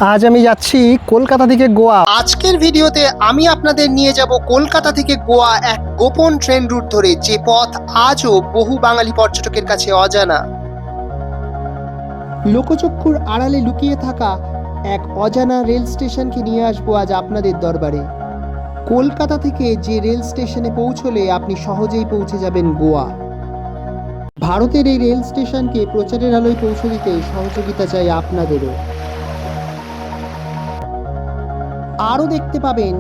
আজ আমি যাচ্ছি কলকাতা থেকে গোয়া। আজকের ভিডিওতে আমি আপনাদের নিয়ে যাব কলকাতা থেকে গোয়া এক গোপন ট্রেন রুট ধরে, যে পথ আজও বহু বাঙালি পর্যটকের কাছে অজানা। লোকচক্ষুর আড়ালে লুকিয়ে থাকা এক অজানা রেল স্টেশনকে নিয়ে আসবো আজ আপনাদের দরবারে। কলকাতা থেকে যে রেল স্টেশনে পৌঁছলে আপনি সহজেই পৌঁছে যাবেন গোয়া। ভারতের এই রেল স্টেশনকে প্রচারের আলোয় পৌঁছে দিতে সহযোগিতা চাই আপনাদেরও। আরও দেখতে পাবেন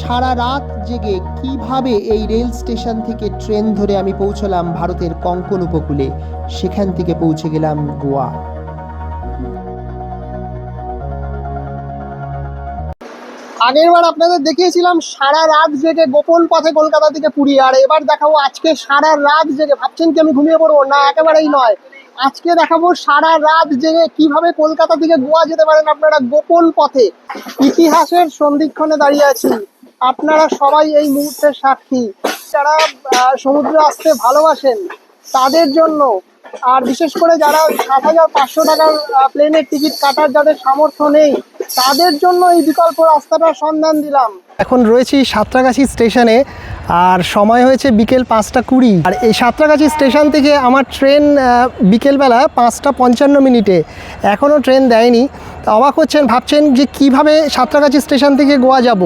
সারা রাত জেগে কিভাবে এই রেল স্টেশন থেকে ট্রেন ধরে আমি পৌঁছলাম ভারতের কঙ্কন উপকূলে, সেখান থেকে পৌঁছে গেলাম গোয়া। আগেরবার আপনাদের দেখিয়েছিলাম সারা রাত জেগে গোপন পথে কলকাতা থেকে পুরী, আর এবার দেখাবো আজকে সারা রাত জেগে। ভাবছেন কি আমি ঘুমিয়ে পড়বো? না, একেবারেই নয়। আজকে দেখাবো সারা রাত জেগে কিভাবে কলকাতা থেকে গোয়া যেতে পারেন আপনারা গোপন পথে। ইতিহাসের সন্ধিক্ষণে দাঁড়িয়ে আছি, আপনারা সবাই এই মুহূর্তের সাক্ষী। যারা সমুদ্রে আসতে ভালোবাসেন তাদের জন্য, আর বিশেষ করে যারা ৭,৫০০ টাকার প্লেনের টিকিট কাটার যাদের সামর্থ্য নেই তাদের জন্য এই বিকল্প রাস্তাটার সন্ধান দিলাম। এখন রয়েছি সাঁতরাগাছি স্টেশনে, আর সময় হয়েছে বিকেল ৫টা ২০। আর এই সাঁতরাগাছি স্টেশন থেকে আমার ট্রেন বিকেলবেলা ৫টা ৫৫ এখনও ট্রেন দেয়নি। অবাক হচ্ছেন, ভাবছেন যে কিভাবে সাঁতরাগাছি স্টেশন থেকে গোয়া যাব।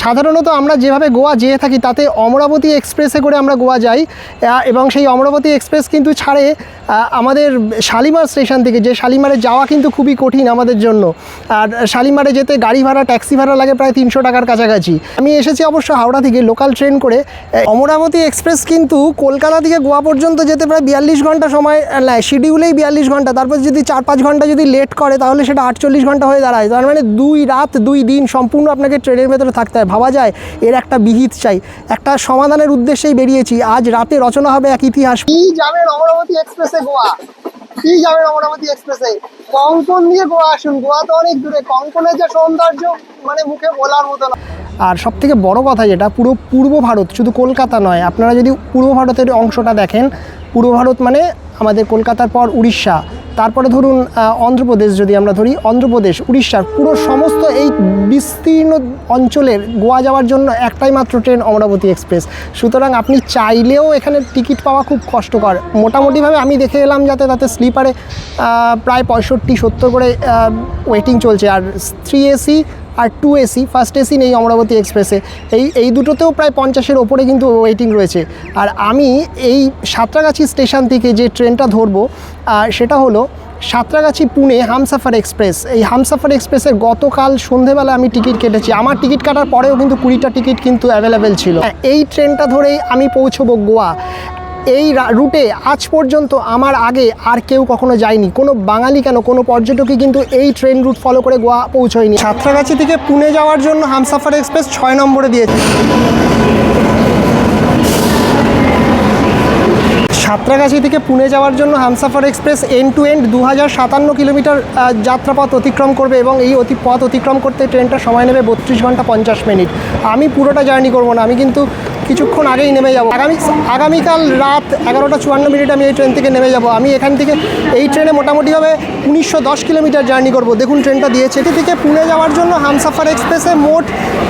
সাধারণত আমরা যেভাবে গোয়া যেয়ে থাকি তাতে অমরাবতী এক্সপ্রেসে করে আমরা গোয়া যাই, এবং সেই অমরাবতী এক্সপ্রেস কিন্তু ছাড়ে আমাদের শালিমার স্টেশন থেকে, যে শালিমারে যাওয়া কিন্তু খুবই কঠিন আমাদের জন্য। আর শালিমারে যেতে গাড়ি ভাড়া, ট্যাক্সি ভাড়া লাগে প্রায় ৩০০ টাকার কাছাকাছি। আমি এসেছি অবশ্য হাওড়া থেকে লোকাল ট্রেন করে। অমরাবতী এক্সপ্রেস কিন্তু কলকাতা থেকে গোয়া পর্যন্ত যেতে প্রায় ৪২ ঘন্টা সময় নেয়, শিডিউলেই ৪২ ঘন্টা। তারপর যদি ৪-৫ ঘন্টা যদি লেট করে তাহলে সেটা ৪৮ ঘন্টা হয়ে দাঁড়ায়। তার মানে ২ রাত ২ দিন সম্পূর্ণ আপনাকে ট্রেনের ভেতরে থাকতে হয়। ভাবা যায়? এর একটা বিহিত চাই। একটা সমাধানের উদ্দেশ্যেই বেরিয়েছি। আজ রাতে রচনা হবে এক ইতিহাস। কি যাবেন অমরাবতী এক্সপ্রেসে গোয়া? কি যাবেন অমরাবতী এক্সপ্রেসে? কঙ্কন দিয়ে গোয়া আসুন। গোয়া তো অনেক দূরে, কঙ্কনের যে সৌন্দর্য মানে মুখে বলার মতো না। আর সব থেকে বড় কথা যেটা, পুরো পূর্ব ভারত, শুধু কলকাতা নয়, আপনারা যদি পূর্ব ভারতের অংশটা দেখেন, পূর্ব ভারত মানে আমাদের কলকাতার পর উড়িষ্যা, তারপরে ধরুন অন্ধ্রপ্রদেশ, যদি আমরা ধরি অন্ধ্রপ্রদেশ, উড়িষ্যার পুরো সমস্ত এই বিস্তীর্ণ অঞ্চলের গোয়া যাওয়ার জন্য একটাই মাত্র ট্রেন অমরাবতী এক্সপ্রেস। সুতরাং আপনি চাইলেও এখানে টিকিট পাওয়া খুব কষ্টকর। মোটামুটিভাবে আমি দেখে এলাম যাতে তাতে স্লিপারে প্রায় 65-70 করে ওয়েটিং চলছে, আর 3 AC আর 2 AC, ফার্স্ট AC নেই অমরাবতী এক্সপ্রেসে। এই দুটোতেও প্রায় 50-এর ওপরে কিন্তু ওয়েটিং রয়েছে। আর আমি এই সাঁতরাগাছি স্টেশন থেকে যে ট্রেনটা ধরবো সেটা হলো সাঁতরাগাছি পুনে হামসাফার এক্সপ্রেস। এই হামসাফার এক্সপ্রেসের গতকাল সন্ধেবেলা আমি টিকিট কেটেছি। আমার টিকিট কাটার পরেও কিন্তু 20টা টিকিট কিন্তু অ্যাভেলেবেল ছিল। এই ট্রেনটা ধরেই আমি পৌঁছবো গোয়া। এই রুটে আজ পর্যন্ত আমার আগে আর কেউ কখনো যায়নি, কোনো বাঙালি কেন, কোনো পর্যটকই কিন্তু এই ট্রেন রুট ফলো করে গোয়া পৌঁছয়নি। সাঁতরাগাছি থেকে পুনে যাওয়ার জন্য হামসাফার এক্সপ্রেস 6 নম্বরে দিয়েছে। সাঁতরাগাছি থেকে পুনে যাওয়ার জন্য Humsafar express end to end 2057 kilometre যাত্রাপথ অতিক্রম করবে, এবং এই পথ অতিক্রম করতে ট্রেনটা সময় নেবে 32 ঘন্টা 50 মিনিট। আমি পুরোটা জার্নি করব না, আমি কিন্তু কিছুক্ষণ আগেই নেমে যাব। আগামীকাল রাত 11টা 54 আমি এই ট্রেন থেকে নেমে যাব। আমি এখান থেকে এই ট্রেনে মোটামুটিভাবে 1910 কিলোমিটার জার্নি করব। দেখুন ট্রেনটা দিয়েছে। এটি থেকে পুনে যাওয়ার জন্য হামসাফার এক্সপ্রেসে মোট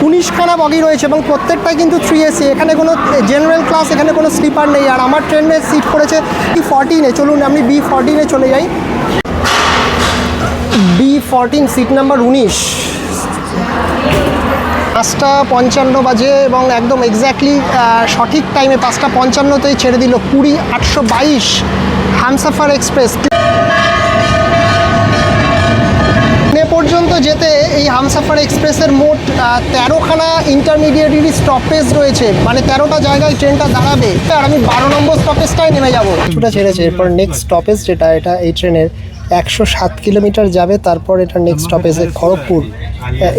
19খানা বগি রয়েছে, এবং প্রত্যেকটাই কিন্তু 3 AC। এখানে কোনো জেনারেল ক্লাস, এখানে কোনো স্লিপার নেই। আর আমার ট্রেনের সিট পড়েছে B14-এ। চলুন আমি B14-এ চলে যাই। B14 seat number 19। 5টা 55 বাজে, এবং একদম এক্স্যাক্টলি সঠিক টাইমে 5টা 55তেই ছেড়ে দিল পুরী 822 হামসাফার এক্সপ্রেস। পুনে পর্যন্ত যেতে এই হামসাফার এক্সপ্রেসের মোট 13খানা ইন্টারমিডিয়েটারি স্টপেজ রয়েছে, মানে 13টা জায়গায় ট্রেনটা দাঁড়াবে। আর আমি 12 নম্বর স্টপেজটাই নেমে যাবো। কিছুটা ছেড়েছে, এরপর নেক্সট স্টপেজ যেটা, এটা এই ট্রেনের 107 কিলোমিটার যাবে, তারপর এটা নেক্সট স্টপেজে খড়গপুর।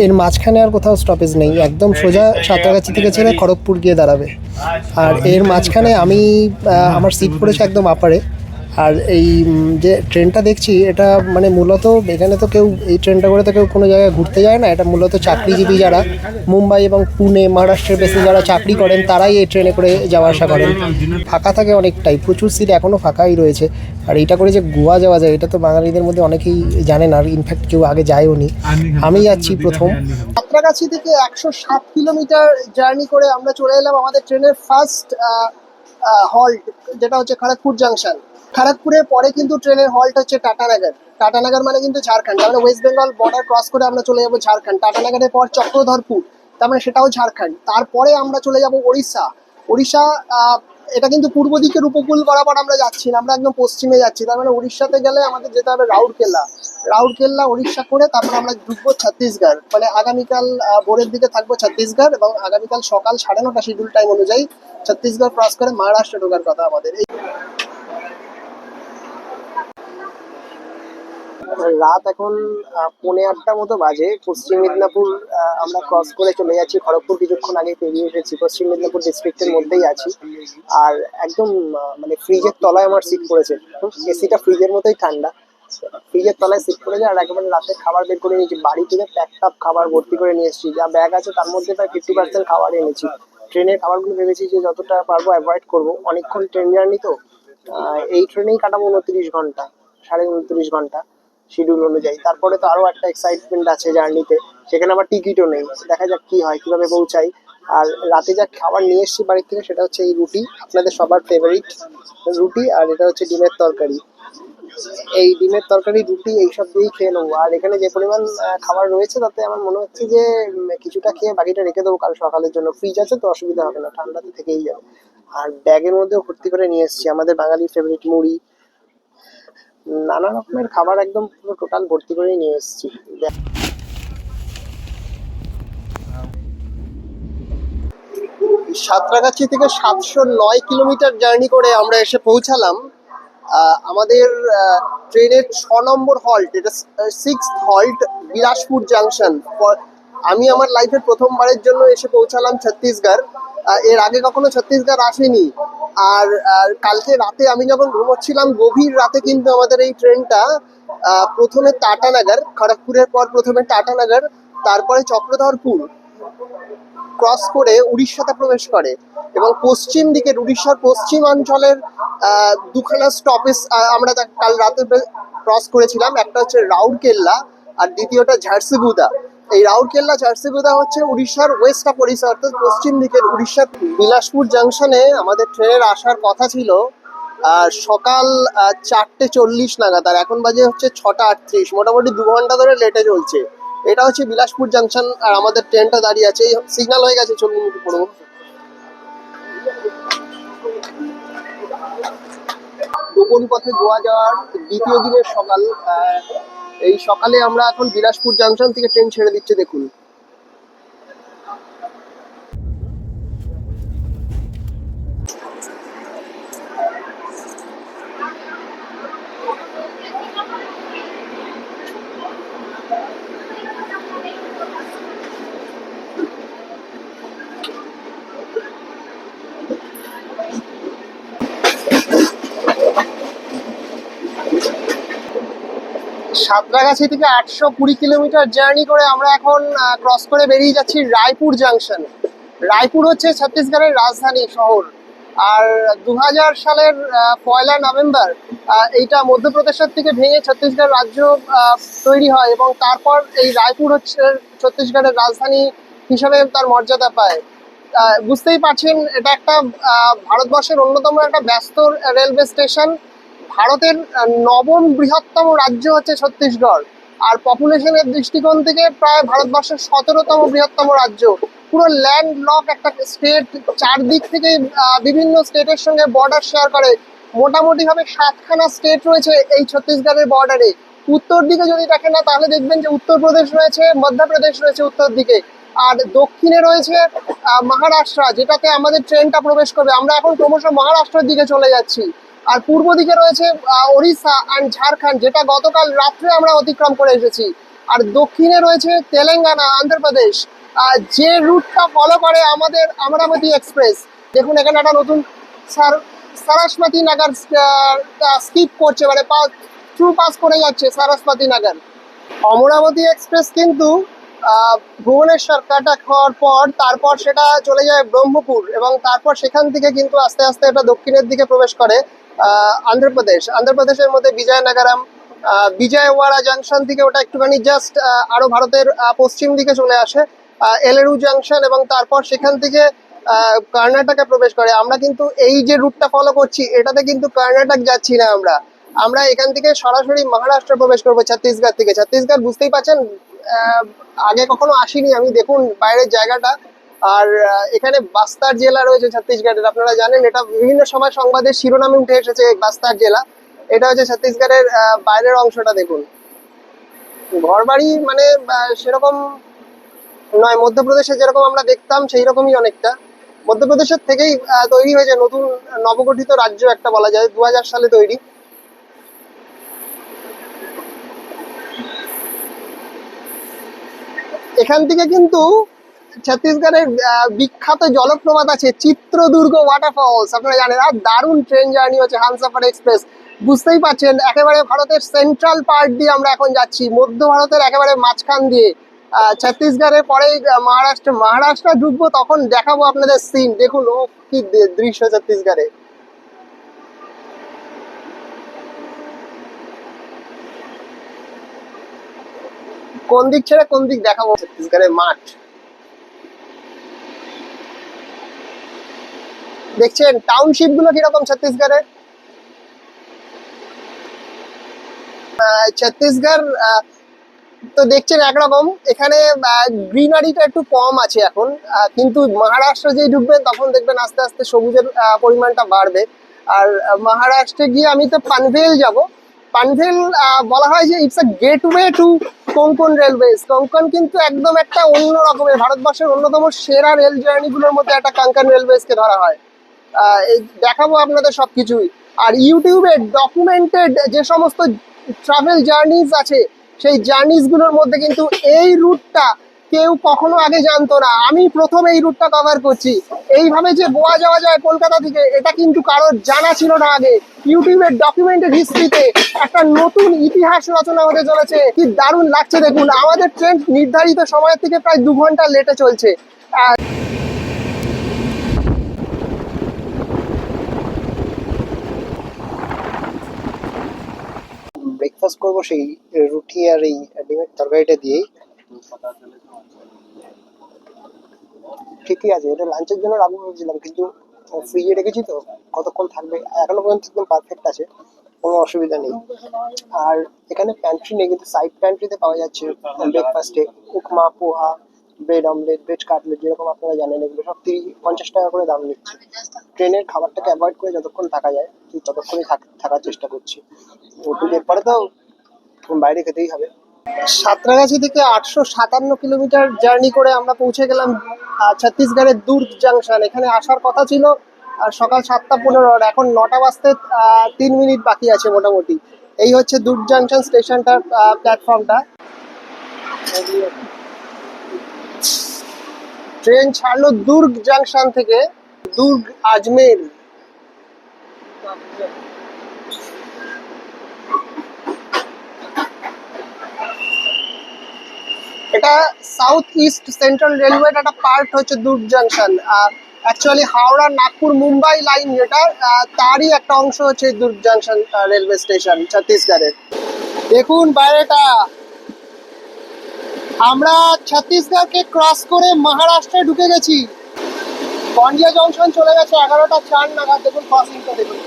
এর মাঝখানে আর কোথাও স্টপেজ নেই, একদম সোজা সাঁতরাগাছি থেকে ছেড়ে খড়গপুর গিয়ে দাঁড়াবে। আর এর মাঝখানে আমার সিট পড়েছে একদম আপারে, আর এই যে ট্রেনটা দেখছি এটা মানে মূলত এখানে তো কেউ এই ট্রেনটা করে তো কেউ কোনো জায়গায় ঘুরতে যায় না, এটা মূলত চাকরিজীবী যারা মুম্বাই এবং পুনে মহারাষ্ট্রের বেশি যারা চাকরি করেন তারাই এই ট্রেনে করে যাওয়া আসা করেন। ফাঁকা থাকে অনেকটাই, প্রচুর সিট এখনও ফাঁকাই রয়েছে। আর এইটা করে যে গোয়া যাওয়া যায় এটা তো বাঙালিদের মধ্যে অনেকেই জানে না, আর ইনফ্যাক্ট কেউ আগে যায়ও নি, আমি যাচ্ছি প্রথম। সাঁতরাগাছি থেকে 107 কিলোমিটার জার্নি করে আমরা চলে এলাম আমাদের ট্রেনের ফার্স্ট হল্ট, যেটা হচ্ছে খড়গপুর জাংশন। খড়গপুরের পরে কিন্তু ট্রেনের হল্ট হচ্ছে টাটানগর। টাটানগর মানে কিন্তু ঝাড়খণ্ড, তার মানে ওয়েস্ট বেঙ্গল বর্ডার ক্রস করে আমরা চলে যাবো ঝাড়খণ্ড। টাটানগরের পর চক্রধরপুর, তার মানে সেটাও ঝাড়খণ্ড। তারপরে আমরা চলে যাব ওড়িশা। ওড়িশা এটা কিন্তু পূর্ব দিকের উপকূল বরাবর আমরা যাচ্ছি না, আমরা একদম পশ্চিমে যাচ্ছি। তার মানে উড়িষ্যাতে গেলে আমাদের যেতে হবে রাউরকেল্লা। রাউরকেল্লা উড়িষ্যা করে তারপর আমরা ঢুকবো ছত্তিশগড়। মানে আগামীকাল ভোরের দিকে থাকবো ছত্তিশগড়, এবং আগামীকাল সকাল 9:30 শিডিউল টাইম অনুযায়ী ছত্তিশগড় ক্রস করে মহারাষ্ট্র ঢোকার কথা আমাদের। রাত এখন 9:45 মতো বাজে। পশ্চিম মেদিনীপুর আমরা ক্রস করে চলে যাচ্ছি। খড়গপুর কিছুক্ষণ আগে পেরিয়ে এসেছি, পশ্চিম মেদিনীপুর ডিস্ট্রিক্টের মধ্যেই আছি। আর একদম মানে ফ্রিজের তলায় আমার সিট পড়েছে, এসিটা ফ্রিজের মতোই ঠান্ডা, ফ্রিজের তলায় সিট পড়েছে। আর একেবারে রাতে খাবার বের করে নিয়েছি, বাড়ি থেকে প্যাকটাপ খাবার ভর্তি করে নিয়ে এসেছি। যা ব্যাগ আছে তার মধ্যে প্রায় 50% খাবার এনেছি। ট্রেনের খাবারগুলো ভেবেছি যে যতটা পারবো অ্যাভয়েড করবো, অনেকক্ষণ ট্রেন জার্নি তো। এই ট্রেনেই কাটাবো 29 ঘন্টা, 29.5 ঘন্টা শিডিউল অনুযায়ী। তারপরে তো আরো একটা এক্সাইটমেন্ট আছে জার্নিতে, সেখানে আবার টিকিটও নেই, দেখা যাক কি হয়, কিভাবে পৌঁছাই। আর রাতে যা খাবার নিয়ে এসেছি বাড়ির থেকে সেটা হচ্ছে এই রুটি, আপনাদের সবার ফেভারিট রুটি। আর এটা হচ্ছে ডিমের তরকারি। এই ডিমের তরকারি রুটি এইসব দিয়েই খেয়ে নেবো। আর এখানে যে পরিমাণ খাবার রয়েছে তাতে আমার মনে হচ্ছে যে কিছুটা খেয়ে বাকিটা রেখে দেবো কাল সকালের জন্য। ফ্রিজ আছে তো অসুবিধা হবে না, ঠান্ডাতে থেকেই যাবে। আর ব্যাগের মধ্যেও ভর্তি করে নিয়ে এসেছি আমাদের বাঙালির ফেভারিট মুড়ি, নানা রকমের খাবার একদম পুরো টোটাল ভর্তি করেই নিয়ে এসেছি। সাঁতরাগাছি থেকে 709 কিলোমিটার জার্নি করে আমরা এসে পৌঁছালাম আমাদের ট্রেনের 6 নম্বর হল্ট, এটা 6th হল্ট বিলাসপুর জাংশন। আমি আমার লাইফের প্রথমবারের জন্য এসে পৌঁছালাম ছত্তিশগড়। এর আগে কখনো ছত্তিশগড় আসেনি। আর কালকে রাতে আমি যখন ঘুমোচ্ছিলাম গভীর রাতে কিন্তু আমাদের এই ট্রেনটা প্রথমে টাটানগর, খড়গপুরের পর প্রথমে টাটানগর, তারপরে চক্রধরপুর ক্রস করে উড়িষ্যাতে প্রবেশ করে। এবং পশ্চিম দিকের উড়িষ্যার পশ্চিমাঞ্চলের দুখানা স্টপেজ আমরা কাল রাতে ক্রস করেছিলাম। একটা হচ্ছে রাউরকেল্লা আর দ্বিতীয়টা ঝারসুগুদা। এই রাউরকেল্লা ঝারসুগুদা হচ্ছে উড়িষ্যার ওয়েস্ট অফ ওড়িশা, অর্থাৎ পশ্চিম দিকের উড়িষ্যার। বিলাসপুর জাংশনে আমাদের ট্রেনের আসার কথা ছিল সকাল 4:40 নাগাদ, আর এখন বাজে হচ্ছে 6:38, মোটামুটি 2 ঘন্টা ধরে লেটে চলছে। এটা হচ্ছে বিলাসপুর জাংশন, আর আমাদের ট্রেনটা দাঁড়িয়ে আছে। এই সিগন্যাল হয়ে গেছে, চলুন একটু পড়বো। গোপন পথে গোয়া যাওয়ার দ্বিতীয় দিনের সকাল। এই সকালে আমরা এখন বিলাসপুর জাংশন থেকে ট্রেন ছেড়ে দিচ্ছে, দেখুন। সাঁতরাগাছি থেকে 820 কিলোমিটার জার্নি করে আমরা এখন ক্রস করে বেরিয়ে যাচ্ছি রায়পুর জাংশন। রায়পুর হচ্ছে ছত্তিশগড়ের রাজধানী শহর। আর 2000 সালের 1 নভেম্বর এইটা মধ্যপ্রদেশের থেকে ভেঙে ছত্তিশগড় রাজ্য তৈরি হয়, এবং তারপর এই রায়পুর হচ্ছে ছত্তিশগড়ের রাজধানী হিসাবে তার মর্যাদা পায়। বুঝতেই পারছেন এটা একটা ভারতবর্ষের অন্যতম একটা ব্যস্ত রেলওয়ে স্টেশন। ভারতের নবম বৃহত্তম রাজ্য হচ্ছে ছত্তিশগড়, আর পপুলেশনের দৃষ্টিকোণ থেকে প্রায় ভারতবর্ষের 17তম বৃহত্তম রাজ্য। পুরো ল্যান্ড লক একটা স্টেট, চারদিক থেকে বিভিন্ন স্টেটের সঙ্গে বর্ডার শেয়ার করে। মোটামুটি ভাবে 7খানা স্টেট রয়েছে এই ছত্তিশগড়ের বর্ডারে। উত্তর দিকে যদি দেখেন না তাহলে দেখবেন যে উত্তরপ্রদেশ রয়েছে, মধ্যপ্রদেশ রয়েছে উত্তর দিকে, আর দক্ষিণে রয়েছে মহারাষ্ট্র, যেটাতে আমাদের ট্রেনটা প্রবেশ করবে। আমরা এখন ক্রমশ মহারাষ্ট্রের দিকে চলে যাচ্ছি। আর পূর্ব দিকে রয়েছে ওড়িশা অ্যান্ড ঝাড়খণ্ড, যেটা গতকাল রাত্রে আমরা অতিক্রম করে এসেছি। আর দক্ষিণে রয়েছে তেলেঙ্গানা, অন্ধ্রপ্রদেশ, যে রুটটা ফলো করে আমাদের অমরাবতী এক্সপ্রেস। দেখুন এখানে একটা নতুন স্যার সরস্বতী নগর স্কিপ করছে, মানে থ্রু পাস করে যাচ্ছে সরস্বতী নগর। অমরাবতী এক্সপ্রেস কিন্তু ভুবনেশ্বর কাটা হওয়ার পর তারপর সেটা চলে যায় ব্রহ্মপুর, এবং তারপর সেখান থেকে কিন্তু আস্তে আস্তে এটা দক্ষিণের দিকে প্রবেশ করে আন্ধ্রপ্রদেশের মধ্যে বিজয়নগরম, বিজয়ওয়াড়া জাংশন থেকে ওটা একটুখানি জাস্ট আরো ভারতের পশ্চিম দিকে চলে আসে এলেরু জাংশন, এবং তারপর সেখান থেকে কর্ণাটকে প্রবেশ করে। আমরা কিন্তু এই যে রুটটা ফলো করছি এটাতে কিন্তু কর্ণাটক যাচ্ছি না, আমরা আমরা এখান থেকে সরাসরি মহারাষ্ট্র প্রবেশ করবো ছত্তিশগড় থেকে। ছত্তিশগড় বুঝতেই পারছেন, আগে কখনো আসিনি আমি, দেখুন বাইরের জায়গাটা। আর এখানে বাস্তার জেলা রয়েছে ছত্তিশগড়ের, আপনারা জানেন এটা বিভিন্ন সময় সংবাদের শিরোনামে উঠে এসেছে বাস্তার জেলা। এটা হচ্ছে ছত্তিশগড়ের বাইরের অংশটা। দেখুন ঘরবাড়ি মানে সেরকম নয়, মধ্যপ্রদেশে যেরকম আমরা দেখতাম সেই রকমই অনেকটা। মধ্যপ্রদেশের থেকেই তৈরি হয়েছে নতুন নবগঠিত রাজ্য একটা, বলা যায় 2000 সালে তৈরি। এখান থেকে কিন্তু ছত্তিশগড়ের বিখ্যাত জলপ্রপাত আছে চিত্রদুর্গ ওয়াটারফলস, আপনারা জানেন। আর দারুণ ট্রেন জার্নি হচ্ছে হামসফর এক্সপ্রেস, বুঝতেই পারছেন একেবারে ভারতের সেন্ট্রাল পার্ট দিয়ে আমরা এখন যাচ্ছি, মধ্য ভারতের একেবারে মাঝখান দিয়ে। ছত্তিশগড়ের পরেই মহারাষ্ট্র ঢুকবো, তখন দেখাবো আপনাদের সিন। দেখুন ও কি দৃশ্য ছত্তিশগড়ে। কোন দিক ছেড়ে কোন দিক দেখাবো, ছত্তিশগড়ের মাঠ দেখছেন, টাউনশিপ গুলো কিরকম ছত্তিশগড়ের। ছত্তিশগড় তো দেখছেন একরকম, এখানে গ্রিনারিটা একটু কম আছে এখন, কিন্তু মহারাষ্ট্র যেই ঢুকবেন তখন দেখবেন আস্তে আস্তে সবুজের পরিমাণটা বাড়বে। আর মহারাষ্ট্রে গিয়ে আমি তো পানভেল যাব। পানভেল বলা হয় যে it's a gateway to Konkan railways. Konkan কিন্তু একদম একটা অন্য রকমের, ভারতবর্ষের অন্যতম সেরা রেল জার্নিগুলোর মধ্যে একটা কোঙ্কন রেলওয়েজকে ধরা হয়। দেখাবো আপনাদের সবকিছুই। আর ইউটিউবে ডকুমেন্টেড যে সমস্ত ট্রাভেল জার্নিজ আছে সেই জার্নিস গুলোর মধ্যে কিন্তু এই রুটটা কেউ কখনো আগে জানতো না, আমি প্রথম এই রুটটা কভার করছি। এইভাবে যে গোয়া যাওয়া যায় কলকাতা থেকে, এটা কিন্তু কারোর জানা ছিল না আগে। ইউটিউবের ডকুমেন্টেড হিস্ট্রিতে একটা নতুন ইতিহাস রচনা হতে চলেছে, কি দারুণ লাগছে দেখুন। আমাদের ট্রেন নির্ধারিত সময়ের থেকে প্রায় 2 ঘন্টা লেটে চলছে। ব্রেকফাস্ট করবো সেই রুটি আর এই ডিমের তরকারিটা দিয়েই। ঠিকই আছে, এটা লাঞ্চের জন্য রাখবো ভেবেছিলাম, কিন্তু ফ্রিজে রেখেছি তো কতক্ষণ থাকবে, এখনো পর্যন্ত একদম পারফেক্ট আছে, কোনো অসুবিধা নেই। আর এখানে প্যান্ট্রি নেই, কিন্তু সাইড প্যান্ট্রিতে পাওয়া যাচ্ছে ব্রেকফাস্টে উপমা, পোহা, ব্রেড অমলেট, ভেজ কাটলেট, যেরকম আপনারা জানেন এগুলো সব 50 টাকা করে দাম নিচ্ছে। ট্রেনের খাবারটাকে অ্যাভয়েড করে যতক্ষণ থাকা যায় ততক্ষণই থাকার চেষ্টা করছি, এরপরে তো বাইরে খেতেই হবে। সাঁতরাগাছি থেকে 857 কিলোমিটার জার্নি করে আমরা পৌঁছে গেলাম ছত্তিশগড়ের দুর্গ জাংশন। এখানে আসার কথা ছিল সকাল 7:15, এখন 9টা বাজতে 3 মিনিট বাকি আছে মোটামুটি। এই হচ্ছে দুর্গ জাংশন স্টেশনটার প্ল্যাটফর্মটা। ট্রেন ছাড়লো দুর্গ জাংশন থেকে, দুর্গ আজমের। এটা সাউথ ইস্ট সেন্ট্রাল রেলওয়ের একটা পার্ট হচ্ছে দুর্গ junction. Actually Howrah Nagpur Mumbai line যেটা, তারই একটা অংশ হচ্ছে দুর্গ জাংশন রেলওয়ে স্টেশন ছত্তিশগড়ের। দেখুন বাইরেটা, আমরা ছত্তিশগড়কে ক্রস করে মহারাষ্ট্রে ঢুকে গেছি। গন্ডিয়া জংশন চলে গেছে 11টা 4 নাগাদ। দেখুন ক্রসিংটা দেখুন,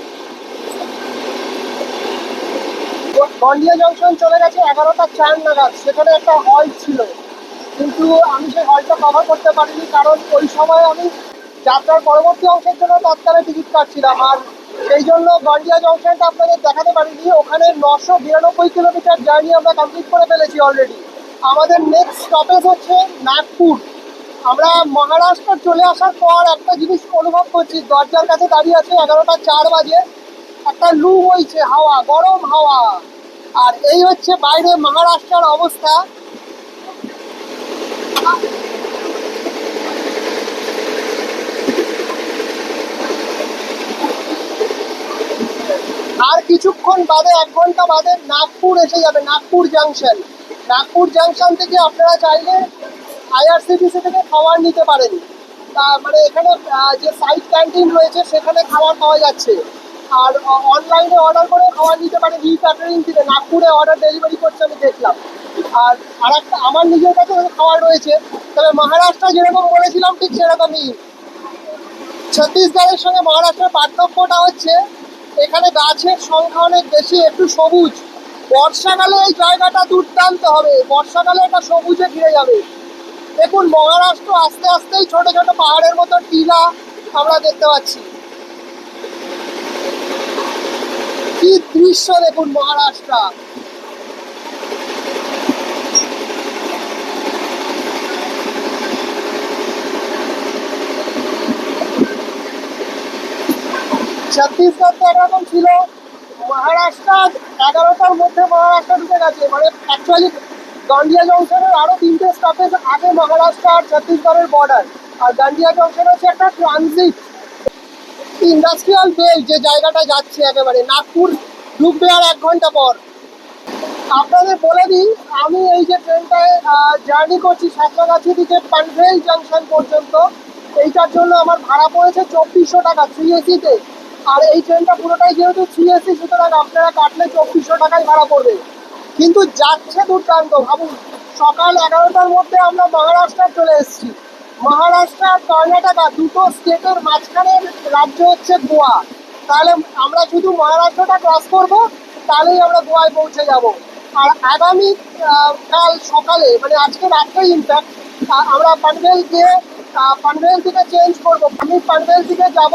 গন্ডিয়া জংশন চলে গেছে 11টা 4 নাগাদ। সেখানে একটা হল্ট ছিল, কিন্তু আমি সেই হলটা কভার করতে পারিনি, কারণ ওই সময় আমি যাত্রার পরবর্তী অংশের জন্য তৎকালে টিকিট কাটছিলাম, আর সেই জন্য গন্ডিয়া জংশনটা আপনাদের দেখাতে পারিনি। ওখানে 992 কিলোমিটার জার্নি আমরা কমপ্লিট করে ফেলেছি অলরেডি। আমাদের নেক্সট স্টপেজ হচ্ছে নাগপুর। আমরা মহারাষ্ট্র চলে আসার পর একটা জিনিস অনুভব করছি, দরজার কাছে দাঁড়িয়ে আছে, 11টা 4 বাজে, একটা লু বইছে, হাওয়া, গরম হাওয়া। আর এই হচ্ছে বাইরে মহারাষ্ট্রের অবস্থা। কিছুক্ষণ বাদে 1 ঘন্টা বাদে নাগপুর এসে যাবে, নাগপুর জাংশন। নাগপুর জাংশন থেকে আপনারা চাইলে আইআরসিটিসি থেকে খাবার নিতে পারেন। মানে এখানে যে সাইড ক্যান্টিন রয়েছে সেখানে খাবার পাওয়া যাচ্ছে, আর অনলাইনে অর্ডার করে খাবার নিতে পারেন ই ক্যাটারিং থেকে। নাগপুরে অর্ডার ডেলিভারি করছে আমি দেখলাম। আর একটা আমার নিজের কাছে খাবার রয়েছে, তবে মহারাষ্ট্র যেরকম বলেছিলাম ঠিক সেরকমই। ছত্তিশগড়ের সঙ্গে মহারাষ্ট্রের পার্থক্যটা হচ্ছে এখানে গাছের সংখ্যা অনেক বেশি, একটু সবুজ। বর্ষাকালে এই জায়গাটা দুর্দান্ত হবে, বর্ষাকালে এটা সবুজে ঘিরে যাবে। দেখুন মহারাষ্ট্র আস্তে আস্তেই ছোট ছোট পাহাড়ের মতো টিলা আমরা দেখতে পাচ্ছি। কি দৃশ্য দেখুন মহারাষ্ট্র। ছত্তিশগড় তো এরকম ছিল, মহারাষ্ট্র 11টার মধ্যে মহারাষ্ট্র ঢুকে গেছে। মানে অ্যাকচুয়ালি গন্ডিয়া জংশনের আরো 3টে স্টপেজ আগে মহারাষ্ট্র আর ছত্তিশগড়ের বর্ডার। আর গন্ডিয়া জংশন হচ্ছে একটা ট্রানজিট ইন্ডাস্ট্রিয়াল বেল্ট, যে জায়গাটা যাচ্ছে একেবারে নাগপুর ঢুকবে আর 1 ঘন্টা পর। আপনাদের বলে দিই, আমি এই যে ট্রেনটায় জার্নি করছি সাঁতরাগাছি থেকে পানভেল জাংশন পর্যন্ত, এইটার জন্য আমার ভাড়া পড়েছে 2400 টাকা 3 এসিতে। আর এই ট্রেনটা পুরোটাই যেহেতু 3 এসি, সুতরাং আপনারা কাটলে 2400 টাকাই ভাড়া পড়বে। কিন্তু যাচ্ছে দুর্দান্ত। ভাবুন সকাল 11টার মধ্যে আমরা মহারাষ্ট্র চলে এসেছি। মহারাষ্ট্র আর কর্ণাটকা দুটো স্টেটের মাঝখানের রাজ্য হচ্ছে গোয়া। তাহলে আমরা শুধু মহারাষ্ট্রটা ক্রস করব, তাহলেই আমরা গোয়ায় পৌঁছে যাব। আর আগামী কাল সকালে, মানে আজকে রাত্রেই ইনফ্যাক্ট, আমরা পানভেল গিয়ে পানভেল থেকে চেঞ্জ করব। আমি পানভেল থেকে যাব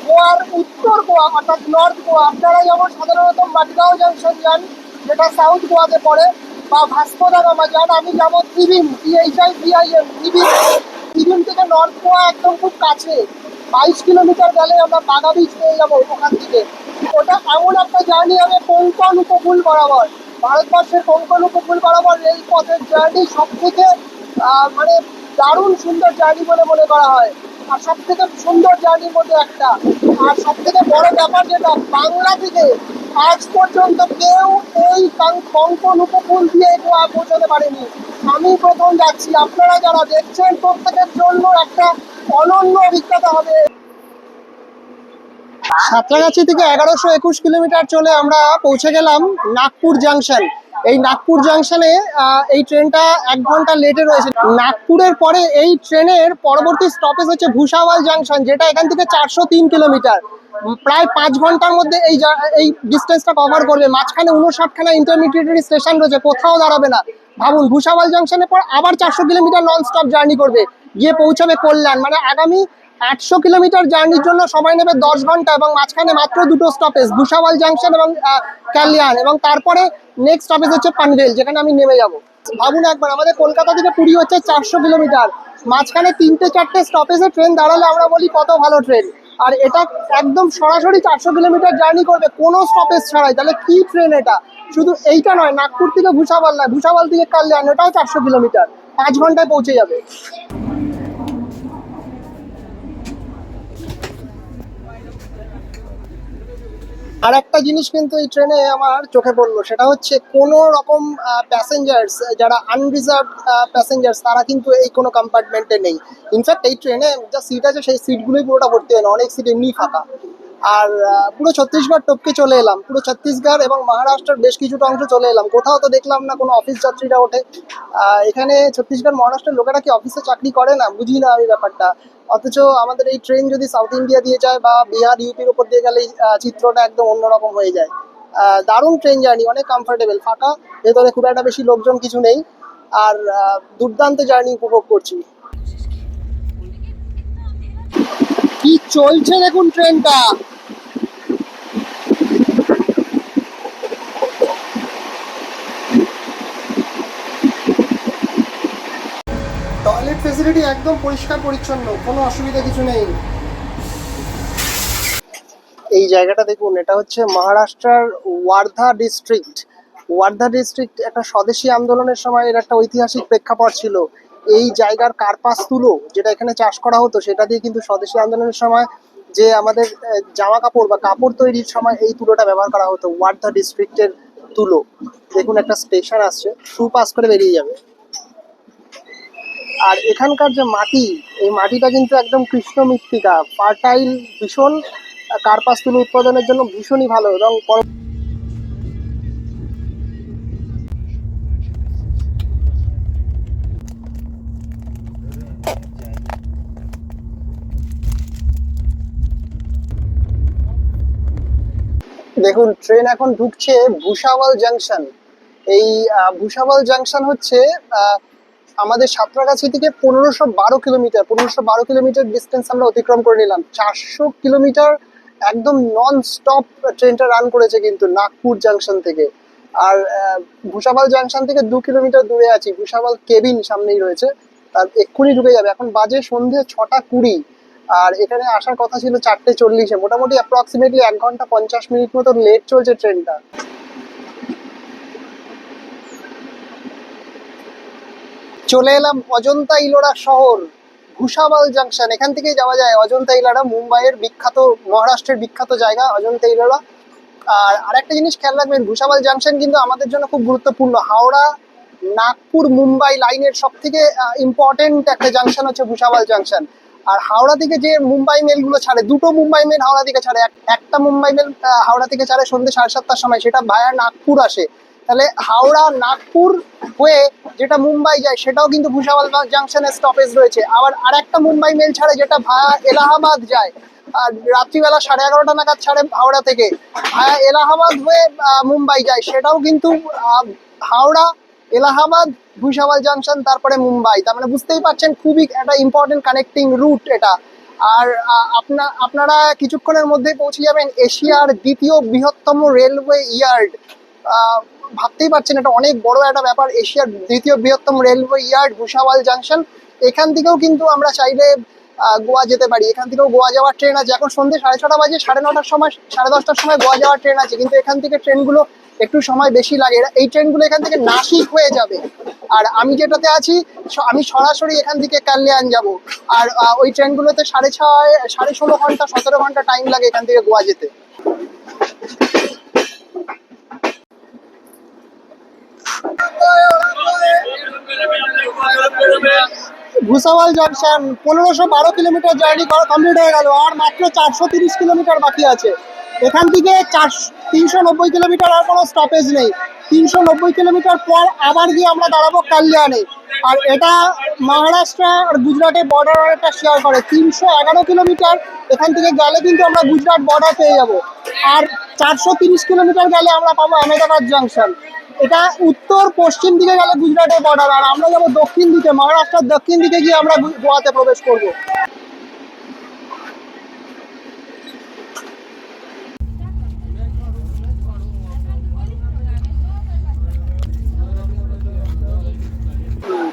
গোয়ার উত্তর গোয়া, অর্থাৎ নর্থ গোয়া। আপনারা যেমন সাধারণত মাটগাঁও জাংশন যান, যেটা সাউথ গোয়াতে পড়ে, বা ভাস্কো দা গামা যান, আমি যাবো ত্রিভীম, THIVIM, ত্রিভীম থেকে নর্থ গোয়া একদম খুব কাছে। 22 কিলোমিটার গেলে আমরা বাগা বিচ পেয়ে যাবো ওখান থেকে। ওটা এমন একটা জার্নি হবে কোঙ্কণ উপকূল বরাবর, ভারতবর্ষের কোঙ্কণ উপকূল বরাবর রেলপথের জার্নি সব থেকে মানে দারুণ সুন্দর জার্নি বলে মনে করা হয়। আর সব থেকে সুন্দর জার্নির মধ্যে একটা। আর সব থেকে বড় ব্যাপার যেটা, বাংলা থেকে আজ পর্যন্ত কেউ এই কোঙ্কণ উপকূল দিয়ে গোয়া পৌঁছাতে পারেনি। আমি প্রথম যাচ্ছি। আপনারা যারা দেখছেন প্রত্যেকের জন্য একটা অনন্য অভিজ্ঞতা হবে। সাঁতরাগাছি থেকে 1121 কিলোমিটার চলে আমরা পৌঁছে গেলাম নাগপুর জাংশন। এই নাগপুর জাংশনে এই ট্রেনটা 1 ঘন্টা লেটে রয়েছে। নাগপুরের পরে এই ট্রেনের পরবর্তী স্টপেজ হচ্ছে ভুসাওয়াল জাংশন, যেটা এখান থেকে 403 কিলোমিটার। প্রায় 5 ঘন্টার মধ্যে এই ডিস্টেন্সটা কভার করবে। মাঝখানে 59খানা ইন্টারমিডিয়েটারি স্টেশন রয়েছে, কোথাও দাঁড়াবে না। ভাবুন ভুসাওয়াল জাংশনের পর আবার 400 কিলোমিটার নন স্টপ জার্নি করবে, গিয়ে পৌঁছাবে কল্যাণ। মানে আগামী 800 কিলোমিটার জার্নির জন্য সময় নেবে 10 ঘন্টা, এবং মাঝখানে মাত্র 2টো স্টপেজ, ভুসাওয়াল জাংশন এবং কল্যাণ। এবং তারপরে নেক্সট স্টপেজ হচ্ছে পানভেল, যেখানে আমি নেমে যাব। ভাবুন একবার, আমাদের কলকাতা থেকে পুরী হচ্ছে 400 কিলোমিটার, মাঝখানে 3টে-4টে স্টপেজে ট্রেন দাঁড়ালে আমরা বলি কত ভালো ট্রেন। আর এটা একদম সরাসরি 400 কিলোমিটার জার্নি করবে কোনো স্টপেজ ছাড়াই। তাহলে কি ট্রেন এটা! শুধু এইটা নয়, নাগপুর থেকে ভুসাওয়াল নয়, ভুসাওয়াল থেকে কল্যাণ, ওটাও 400 কিলোমিটার, 5 ঘন্টায় পৌঁছে যাবে। আর একটা জিনিস কিন্তু এই ট্রেনে আমার চোখে পড়লো, সেটা হচ্ছে কোনো রকম প্যাসেঞ্জার্স, যারা আনরিজার্ভ প্যাসেঞ্জার্স, তারা কিন্তু এই কোনো কম্পার্টমেন্টে নেই। ইনফ্যাক্ট এই ট্রেনে যা সিট আছে সেই সিটগুলোই পুরোটা ভর্তি হয় না, অনেক সিট এমনি ফাঁকা। আর পুরো ছত্তিশগড় টপকে চলে এলাম, পুরো ছত্তিশগড় এবং মহারাষ্ট্রের বেশ কিছুটা অংশ চলে এলাম। কোথাও তো দেখলাম না কোনো অফিস যাত্রীরা ওঠে। এখানে ছত্তিশগড় মহারাষ্ট্রের লোকেরা কি অফিসে চাকরি করে না, বুঝি না আমি ব্যাপারটা। অথচ আমাদের এই ট্রেন যদি সাউথ ইন্ডিয়া দিয়ে যায় বা বিহার ইউপির উপর দিয়ে গেলে চিত্রটা একদম অন্যরকম হয়ে যায়। দারুণ ট্রেন জার্নি, অনেক কমফোর্টেবল, ফাঁকা, ভেতরে খুব একটা বেশি লোকজন কিছু নেই। আর দুর্দান্ত জার্নি উপভোগ করছি। কি চলছে দেখুন ট্রেনটা! টয়লেট ফেসিলিটি একদম পরিষ্কার পরিচ্ছন্ন, কোনো অসুবিধা কিছু নেই। এই জায়গাটা দেখুন, এটা হচ্ছে মহারাষ্ট্রের ওয়ার্ধা ডিস্ট্রিক্ট। ওয়ার্ধা ডিস্ট্রিক্ট একটা স্বদেশী আন্দোলনের সময় এর একটা ঐতিহাসিক প্রেক্ষাপট ছিল। এই জায়গার কার্পাস তুলো যেটা এখানে চাষ করা হতো, সেটা দিয়ে কিন্তু স্বদেশী আন্দোলনের সময় যে আমাদের জামা কাপড় বা কাপড় তৈরির সময় এই তুলোটা ব্যবহার করা হতো, ওয়ার্ধা ডিস্ট্রিক্টের তুলো। দেখুন একটা স্টেশন আসছে, শু পাস করে বেরিয়ে যাবে। আর এখানকার যে মাটি, এই মাটিটা কিন্তু একদম কৃষ্ণ মৃত্তিকা, ফার্টাইল, ভীষণ কার্পাস তুলো উৎপাদনের জন্য ভীষণই ভালো। এবং দেখুন ট্রেন এখন ঢুকছে ভুসাওয়াল জাংশন। এই ভুসাওয়াল জাংশন হচ্ছে আমাদের সাঁতরাগাছি থেকে 1512 কিলোমিটার, 1512 কিলোমিটার ডিস্টেন্স আমরা অতিক্রম করে নিলাম। 400 কিলোমিটার একদম নন স্টপ ট্রেনটা রান করেছে কিন্তু নাগপুর জাংশন থেকে। আর ভুসাওয়াল জাংশন থেকে 2 কিলোমিটার দূরে আছি, ভুসাওয়াল কেবিন সামনেই রয়েছে, তার এক্ষুনি ঢুকে যাবে। এখন বাজে সন্ধে 6টা 20, আর এখানে আসার কথা ছিল 4টে 40-এ। মোটামুটি অ্যাপ্রক্সিমেটলি 1 ঘন্টা 50 মিনিট মতো লেট চলছে ট্রেনটা। চলে এলাম অজন্তা ইলোরা শহর, ভুসাওয়াল জাংশন। এখান থেকেই যাওয়া যায় অজন্তা ইলোরা, মুম্বাইয়ের বিখ্যাত, মহারাষ্ট্রের বিখ্যাত জায়গা অজন্তা ইলোরা। আর আরেকটা জিনিস খেয়াল রাখবেন, ভুসাওয়াল জাংশন কিন্তু আমাদের জন্য খুব গুরুত্বপূর্ণ। হাওড়া নাগপুর মুম্বাই লাইনের সব থেকে ইম্পর্টেন্ট একটা জাংশন হচ্ছে ভুসাওয়াল জাংশন। আর হাওড়া থেকে যে মুম্বাই মেলগুলো ছাড়ে, দুটো মুম্বাই মেল হাওড়া থেকে ছাড়ে, একটা মুম্বাই মেল হাওড়া থেকে ছাড়ে সন্ধ্যে 7:30টার সময়, সেটা ভায়া নাগপুর আসে। তাহলে হাওড়া নাগপুর হয়ে যেটা মুম্বাই যায় সেটাও কিন্তু ভুসাওয়াল জাংশনে স্টপেজ রয়েছে। আবার আরেকটা মুম্বাই মেল ছাড়ে যেটা ভায়া এলাহাবাদ যায়, আর রাত্রিবেলা 11:30 নাগাদ ছাড়ে হাওড়া থেকে, ভায়া এলাহাবাদ হয়ে মুম্বাই যায়, সেটাও কিন্তু হাওড়া এলাহাবাদ ভুসাওয়াল জাংশন তারপরে মুম্বাই। তার মানে বুঝতেই পারছেন খুবই একটা ইম্পর্টেন্ট কানেক্টিং রুট এটা। আর আপনারা কিছুক্ষণের মধ্যে পৌঁছে যাবেন এশিয়ার দ্বিতীয় বৃহত্তম রেলওয়ে ইয়ার্ড। ভাবতেই পারছেন এটা অনেক বড় একটা ব্যাপার, এশিয়ার দ্বিতীয় বৃহত্তম রেলওয়ে ইয়ার্ড ভুসাওয়াল জাংশন। এখান থেকেও কিন্তু আমরা চাইলে গোয়া যেতে পারি, এখান থেকেও গোয়া যাওয়ার ট্রেন আছে। এখন সন্ধ্যে 6:30 বাজে, 9:30টার সময় 10:30টার সময় গোয়া যাওয়ার ট্রেন আছে, কিন্তু এখান থেকে ট্রেনগুলো একটু সময় বেশি লাগে। এই ট্রেনগুলো এখান থেকে নাসিক হয়ে যাবে, আর আমি যেটাতে আছি আমি সরাসরি এখান থেকে কাল্যাণ যাব। আর ওই ট্রেনগুলোতে 6.5 16.5 ঘন্টা 17 ঘন্টা টাইম লাগে এখান থেকে গোয়া যেতে। Bhusawal junction 1512 kilometre journey complete হয়ে গেল, আর মাত্র 430 কিলোমিটার বাকি আছে। এখান থেকে 390 কিলোমিটার, আর কোনো স্টপেজ নেই। 390 কিলোমিটার পর আবার গিয়ে আমরা দাঁড়াবো কাল্যাণে। আর এটা মহারাষ্ট্র আর গুজরাটের বর্ডার একটা শেয়ার করে। 311 কিলোমিটার এখান থেকে গেলে কিন্তু আমরা গুজরাট বর্ডার পেয়ে যাব। আর 430 কিলোমিটার গেলে আমরা পাবো আহমেদাবাদ জাংশন। এটা উত্তর পশ্চিম দিকে গেলে গুজরাটের বর্ডার, আর আমরা যাবো দক্ষিণ দিকে, মহারাষ্ট্রের দক্ষিণ দিকে গিয়ে আমরা গোয়াতে প্রবেশ করব।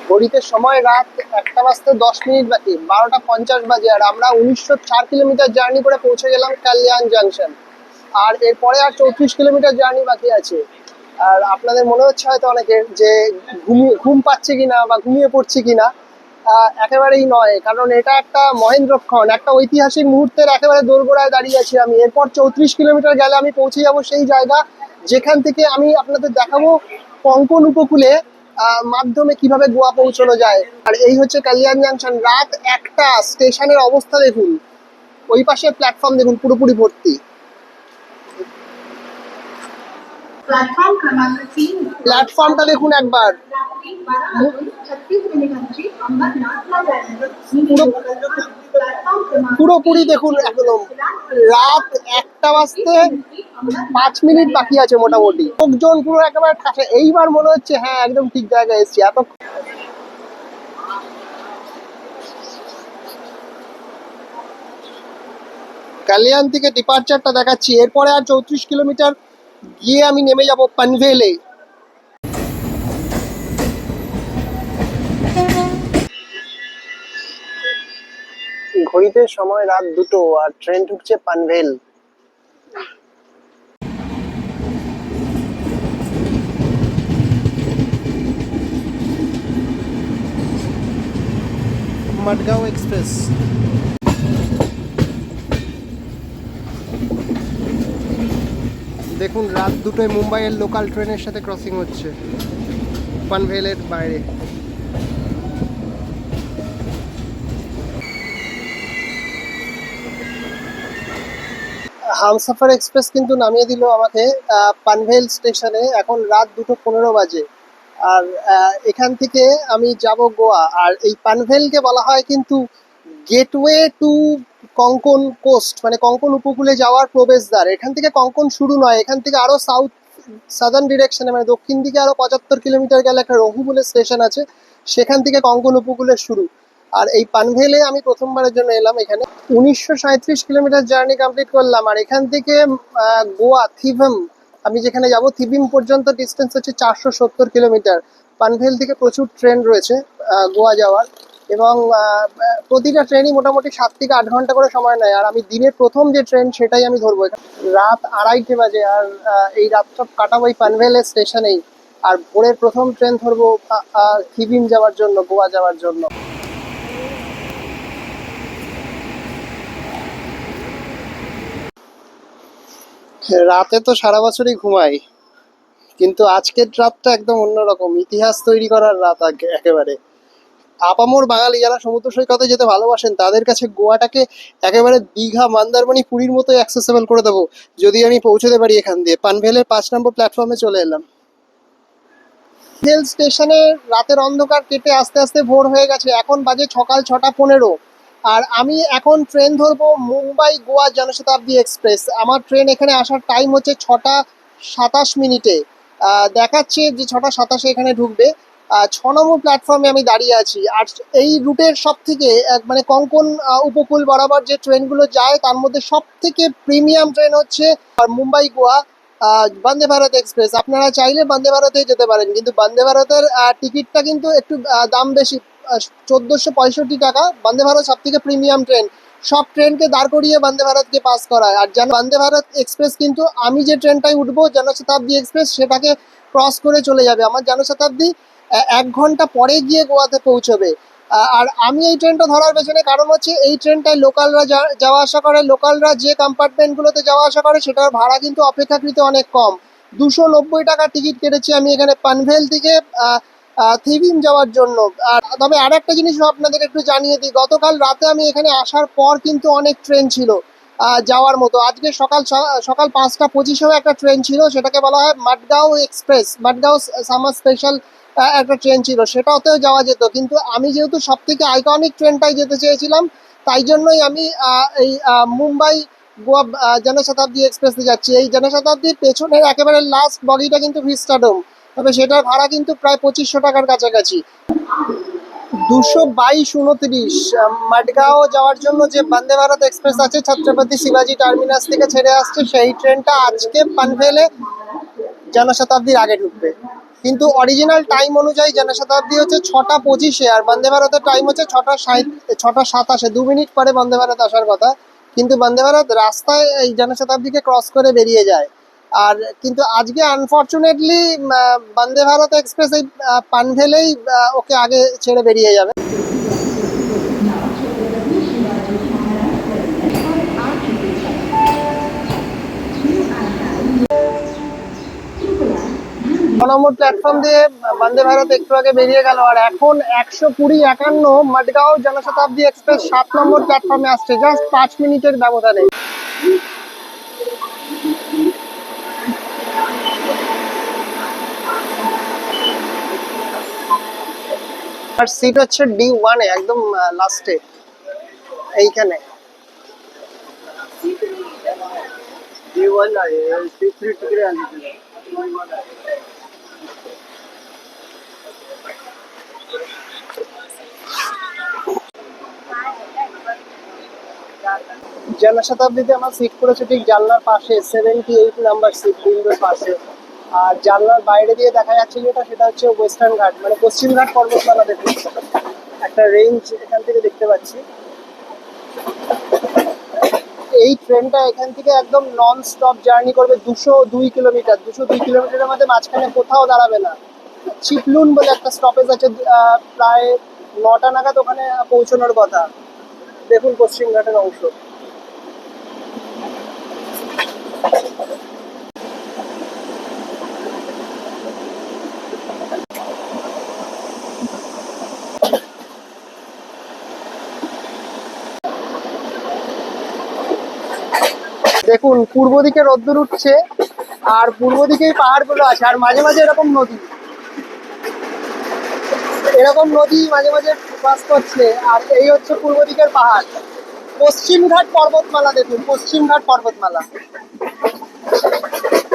ঘড়িতে সময় রাত 1:10 বাকি, 12:50 বাজে, আর আমরা 1904 কিলোমিটার জার্নি করে পৌঁছে গেলাম কাল্যাণ জাংশন। আর এরপরে আর 34 কিলোমিটার জার্নি বাকি আছে। আর আপনাদের মনে হচ্ছে হয়তো অনেকের যে ঘুম পাচ্ছে কিনা বা ঘুমিয়ে পড়ছি কিনা, একেবারেই নয়, কারণ এটা একটা মহেন্দ্রক্ষণ, একটা ঐতিহাসিক মুহূর্তের একেবারে দোরগোড়ায় দাঁড়িয়ে আছি আমি। এরপর 34 কিলোমিটার গেলে আমি পৌঁছে যাব সেই জায়গা যেখান থেকে আমি আপনাদের দেখাবো কোঙ্কণ উপকূলে মাধ্যমে কিভাবে গোয়া পৌঁছানো যায়। আর এই হচ্ছে কাল্যাণ জাংশন। রাত 1টা, স্টেশনের অবস্থা দেখুন, ওই পাশে প্ল্যাটফর্ম দেখুন পুরোপুরি ভর্তি। প্ল্যাটফর্মটা দেখুন একবার, পুরোপুরি দেখুন একদম। রাত 1টা বাজতে 5 মিনিট বাকি আছে মোটামুটি, লোকজন পুরো একেবারে ঠাসে। এইবার মনে হচ্ছে হ্যাঁ একদম ঠিক জায়গায় এসেছি। এত কালিয়ান থেকে ডিপার্চারটা দেখাচ্ছি। এরপরে আর 34 কিলোমিটার গিয়ে আমি নেমে যাব পানভেলে। ঘড়িতে সময় রাত 2টো, আর ট্রেন ঢুকছে পানভেল। মাডগাঁও এক্সপ্রেস। দেখুন রাত দুটোয় মুম্বাইয়ের লোকাল ট্রেনের সাথে ক্রসিং হচ্ছে পানভেলের বাইরে। হামসাফার এক্সপ্রেস কিন্তু নামিয়ে দিল আমাকে পানভেল স্টেশনে। এখন রাত 2:15 বাজে। আর এখান থেকে আমি যাব গোয়া। আর এই পানভেলকে বলা হয় কিন্তু গেটওয়ে টু কঙ্কন কোস্ট, মানে কঙ্কন উপকূলে যাওয়ার প্রবেশদ্বার। এখান থেকে কঙ্কন শুরু নয়, এখান থেকে আরো সাদার্ন ডিরেকশনে, মানে দক্ষিণ দিকে আরো 75 কিলোমিটার গেলে একটা রঘু বলে স্টেশন আছে, সেখান থেকে কঙ্কন উপকূলের শুরু। আর এই পানভেলে আমি প্রথমবারের জন্য এলাম। এখানে 1937 কিলোমিটার জার্নি কমপ্লিট করলাম। আর এখান থেকে গোয়া থিভম, আমি যেখানে যাব থিবিম পর্যন্ত ডিস্টেন্স হচ্ছে 470 কিলোমিটার। পানভেল থেকে প্রচুর ট্রেন রয়েছে গোয়া যাওয়ার, এবং প্রতিটা ট্রেনই মোটামুটি 7 থেকে 8 ঘন্টা করে সময় নেয়। আর আমি দিনের প্রথম যে ট্রেন সেটাই আমি ধরবো। রাত 2:30 বাজে। আর এই রাতটা কাটাবো এই পানভেলের স্টেশনেই। আর ভোরের প্রথম ট্রেন ধরবো থিবিম যাওয়ার জন্য, গোয়া যাওয়ার জন্য। রাতে তো সারা বছরই ঘুমাই, কিন্তু আজকের রাতটা একদম অন্যরকম, ইতিহাস তৈরি করার রাত একেবারে। আপামর বাঙালি যারা সমুদ্র সৈকতে যেতে ভালোবাসেন তাদের কাছে গোয়াটাকে একেবারে দীঘা, মন্দারমণি, পুরীর মতো অ্যাক্সেসেবল করে দেবো যদি আমি পৌঁছতে পারি এখান দিয়ে। পানভেলের 5 নম্বর প্ল্যাটফর্মে চলে এলাম। রেল স্টেশনে রাতের অন্ধকার কেটে আস্তে আস্তে ভোর হয়ে গেছে। এখন বাজে সকাল 6:15। আর আমি এখন ট্রেন ধরবো মুম্বাই গোয়া জনশতাব্দী এক্সপ্রেস। আমার ট্রেন এখানে আসার টাইম হচ্ছে 6:27। দেখাচ্ছে যে 6:27 এখানে ঢুকবে। 6 নম্বর প্ল্যাটফর্মে আমি দাঁড়িয়ে আছি। আর এই রুটের সব থেকে মানে কঙ্কন উপকূল বরাবর যে ট্রেনগুলো যায় তার মধ্যে সব থেকে প্রিমিয়াম ট্রেন হচ্ছে মুম্বাই গোয়া বন্দে ভারত এক্সপ্রেস। আপনারা চাইলে বন্দে ভারতে যেতে পারেন, কিন্তু বন্দে ভারতের টিকিটটা কিন্তু একটু দাম বেশি, 1465 টাকা। বন্দে ভারত সব থেকে প্রিমিয়াম ট্রেন, সব ট্রেনকে দাঁড় করিয়ে বন্দে ভারতকে পাস করায়। আর বন্দে ভারত এক্সপ্রেস কিন্তু আমি যে ট্রেনটাই উঠবো জনশতাব্দী এক্সপ্রেস, সেটাকে ক্রস করে চলে যাবে। আমার জনশতাব্দী 1 ঘন্টা পরে গিয়ে গোয়াতে পৌঁছবে। আর আমি এই ট্রেনটা ধরার পেছনে কারণ হচ্ছে এই ট্রেনটায় লোকালরা যাওয়া আসা করে। লোকালরা যে কম্পার্টমেন্টগুলোতে যাওয়া আসা করে সেটার ভাড়া কিন্তু অপেক্ষাকৃত অনেক কম। 290 টাকা টিকিট কেটেছি আমি এখানে পানভেল থেকে থিবিম যাওয়ার জন্য। আর তবে আর একটা জিনিস আপনাদের একটু জানিয়ে দিই, গতকাল রাতে আমি এখানে আসার পর কিন্তু অনেক ট্রেন ছিল যাওয়ার মতো। আজকে সকাল 5:25-এও একটা ট্রেন ছিল, সেটাকে বলা হয় Madgaon express, Madgaon summer special একটা ট্রেন ছিল, সেটাতেও যাওয়া যেত। কিন্তু আমি যেহেতু সব থেকে আইকনিক ট্রেনটাই যেতে চেয়েছিলাম, তাই জন্যই আমি এই মুম্বাই গোয়া জনশতাব্দী এক্সপ্রেসে যাচ্ছি। এই জনশতাব্দীর পেছনের একেবারে লাস্ট বগিটা কিন্তু ভিস্টাডোম, তবে সেটার ভাড়া কিন্তু প্রায় 2500 টাকার কাছাকাছি। 222-29 মাডগাঁও যাওয়ার জন্য যে বন্দে ভারত এক্সপ্রেস আছে ছত্রপতি শিবাজি টার্মিনাস থেকে ছেড়ে আসছে, সেই ট্রেনটা আজকে পানভেলে জনশতাব্দীর আগে ঢুকবে। কিন্তু অরিজিনাল টাইম অনুযায়ী জনশতাব্দী হচ্ছে 6:25, আর বন্দে ভারতের টাইম হচ্ছে 6:27। 2 মিনিট পরে বন্দে ভারত আসার কথা, কিন্তু বন্দে ভারত রাস্তায় এই জনশতাব্দীকে ক্রস করে বেরিয়ে যায়। আর কিন্তু আজকে আনফর্চুনেটলি বন্দে ভারত এক্সপ্রেস এই পানভেলেই ওকে আগে ছেড়ে বেরিয়ে যাবে। নম্বর প্ল্যাটফর্ম দিয়ে বন্দে ভারত একটু আগে বেরিয়ে গেল। আর এখন 120-51 মাডগাঁও জনশতাব্দী এক্সপ্রেস 7 নম্বর প্ল্যাটফর্মে আসছে, জাস্ট 5 মিনিটের ব্যবধানে। আর সিট হচ্ছে D1 এ, একদম লাস্টে এইখানে। D1 জনশতাব্দীতে আমার সিট পড়েছে ঠিক জানলার পাশে, 78 নাম্বার সিট, উইন্ডোর পাশে। আর জানলার বাইরে দিয়ে দেখা যাচ্ছে যেটা, সেটা হচ্ছে ওয়েস্টার্ন ঘাট, মানে পশ্চিম ঘাট পর্বতমালা। দেখুন একটা রেঞ্জ এখান থেকে দেখতে পাচ্ছি। এই ট্রেনটা এখান থেকে একদম নন স্টপ জার্নি করবে 202 কিলোমিটার। 202 কিলোমিটারের মধ্যে মাঝখানে কোথাও দাঁড়াবে না। চিপলুন বলে একটা স্টপেজ আছে, প্রায় 9টা নাগাদ ওখানে পৌঁছানোর কথা। দেখুন পশ্চিম ঘাটের অংশ। দেখুন পূর্ব দিকে রোদ্দুর উঠছে, আর পূর্ব দিকেই পাহাড়গুলো আছে, আর মাঝে মাঝে এরকম নদী, মাঝে মাঝে বাস করছে। আর এই হচ্ছে পূর্ব দিকের পাহাড়, পশ্চিমঘাট পর্বতমালা। দেখুন পশ্চিমঘাট পর্বতমালা,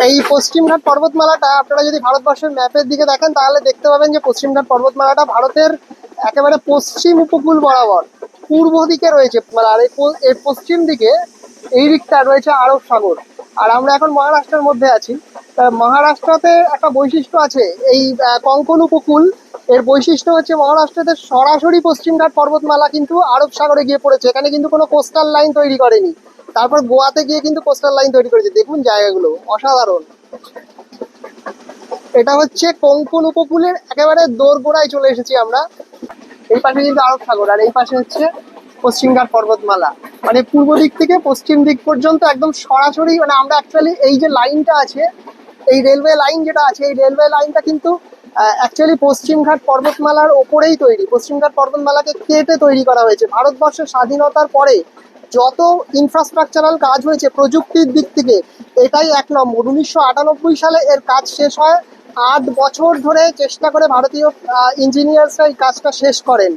এই পশ্চিমঘাট পর্বতমালাটা আপনারা যদি ভারতবর্ষের ম্যাপের দিকে দেখেন তাহলে দেখতে পাবেন যে পশ্চিমঘাট পর্বতমালাটা ভারতের একেবারে পশ্চিম উপকূল বরাবর পূর্ব দিকে রয়েছে। আর এই পশ্চিম দিকে এই দিকটা রয়েছে আরব সাগর। আর আমরা এখন মহারাষ্ট্রের মধ্যে আছি। মহারাষ্ট্রতে একটা বৈশিষ্ট্য আছে, এই কঙ্কন উপকূল, এর বৈশিষ্ট্য হচ্ছে মহারাষ্ট্রতে সরাসরি পশ্চিমঘাট পর্বতমালা কিন্তু আরব সাগরে গিয়ে পড়েছে, এখানে কিন্তু কোনো কোস্টাল লাইন তৈরি করেনি। তারপর গোয়াতে গিয়ে কিন্তু কোস্টাল লাইন তৈরি করেছে। দেখুন জায়গাগুলো অসাধারণ। এটা হচ্ছে কোঙ্কন উপকূলের একেবারে দোরগোড়ায় চলে এসেছি আমরা। এই পাশে কিন্তু আরব সাগর, আর এই পাশে হচ্ছে পশ্চিমঘাট পর্বতমালা। মানে পূর্ব দিক থেকে পশ্চিম দিক পর্যন্ত একদম সরাসরি, মানে আমরা অ্যাকচুয়ালি এই যে লাইনটা আছে, এই রেলওয়ে লাইন যেটা আছে, এই রেলওয়ে লাইনটা কিন্তু অ্যাকচুয়ালি পশ্চিমঘাট পর্বতমালার ওপরেই তৈরি। পশ্চিমঘাট পর্বতমালাকে কেটে তৈরি করা হয়েছে। ভারতবর্ষের স্বাধীনতার পরে যত ইনফ্রাস্ট্রাকচারাল কাজ হয়েছে প্রযুক্তির দিক থেকে, এটাই 1 নম্বর। 1998 সালে এর কাজ শেষ হয়। 8 বছর ধরে চেষ্টা করে ভারতীয় ইঞ্জিনিয়ার্সরা এই কাজটা শেষ করেন।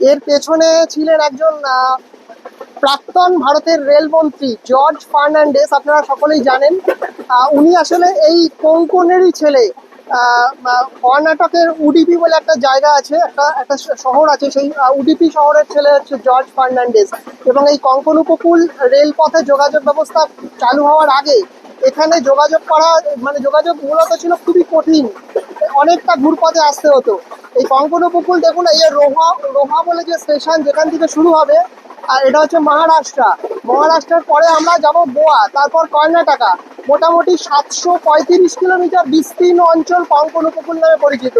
এর পেছনে ছিলেন একজন প্রাক্তন ভারতের রেলমন্ত্রী জর্জ ফার্নান্ডেস, আপনারা সকলেই জানেন। উনি আসলে এই কোঙ্কনেরই ছেলে। কর্ণাটকের উডিপি বলে একটা জায়গা আছে, একটা শহর আছে, সেই উডিপি শহরের ছেলে হচ্ছে জর্জ ফার্নান্ডেস। এবং এই কঙ্কন উপকূল রেলপথে যোগাযোগ ব্যবস্থা চালু হওয়ার আগে এখানে যোগাযোগ করা, মানে যোগাযোগ মূলত ছিল খুবই কঠিন, অনেকটা ঘুরপথে আসতে হতো। এই কঙ্কন উপকূল দেখুন, এই রোহা রোহা বলে যে স্টেশন যেখান থেকে শুরু হবে, আর এটা হচ্ছে মহারাষ্ট্র। মহারাষ্ট্রের পরে আমরা যাব গোয়া, তারপর কর্ণাটকা। মোটামুটি 735 কিলোমিটার বিস্তীর্ণ অঞ্চল কঙ্কন উপকূল নামে পরিচিত।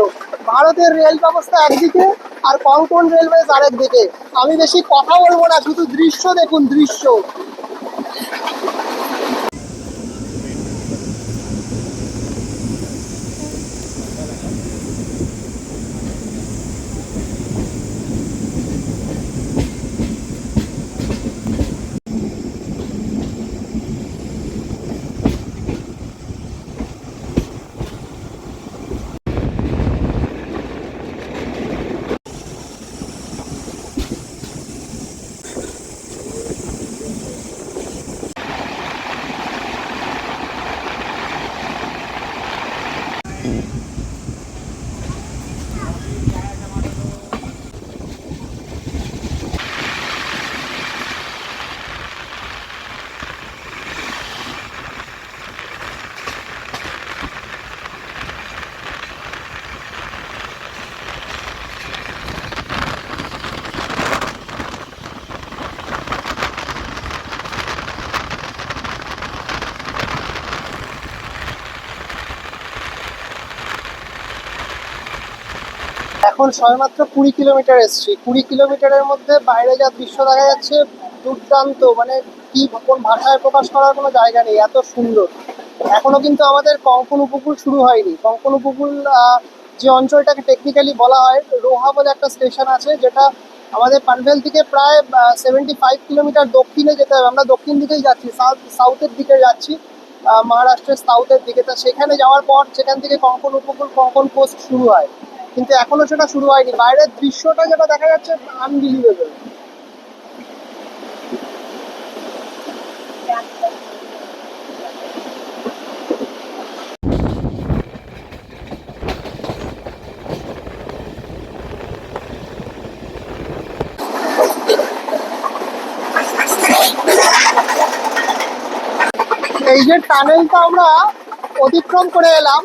ভারতের রেল ব্যবস্থা একদিকে আর কঙ্কন রেলওয়েজ আরেকদিকে। আমি বেশি কথা বলবো না, শুধু দৃশ্য দেখুন, দৃশ্য। এখন সবেমাত্র 20 কিলোমিটার এসছি। 20 কিলোমিটারের মধ্যে বাইরে যা দৃশ্য দেখা যাচ্ছে দুর্দান্ত, মানে কি কোন ভাষায় প্রকাশ করার কোনো জায়গা নেই, এত সুন্দর। এখনো কিন্তু আমাদের কঙ্কন উপকূল শুরু হয়নি। কঙ্কন উপকূল যে অঞ্চলটাকে টেকনিক্যালি বলা হয়, রোহা বলে একটা স্টেশন আছে, যেটা আমাদের পানভেল থেকে প্রায় 75 কিলোমিটার দক্ষিণে যেতে হবে। আমরা দক্ষিণ দিকেই যাচ্ছি, সাউথের দিকে যাচ্ছি, মহারাষ্ট্রের সাউথের দিকে। তা সেখানে যাওয়ার পর সেখান থেকে কঙ্কন উপকূল, কঙ্কন কোস্ট শুরু হয়, কিন্তু এখনো সেটা শুরু হয়নি। বাইরের দৃশ্যটা যেটা দেখা যাচ্ছে আনবিলিভেবল। এই যে টানেলটা আমরা অতিক্রম করে এলাম,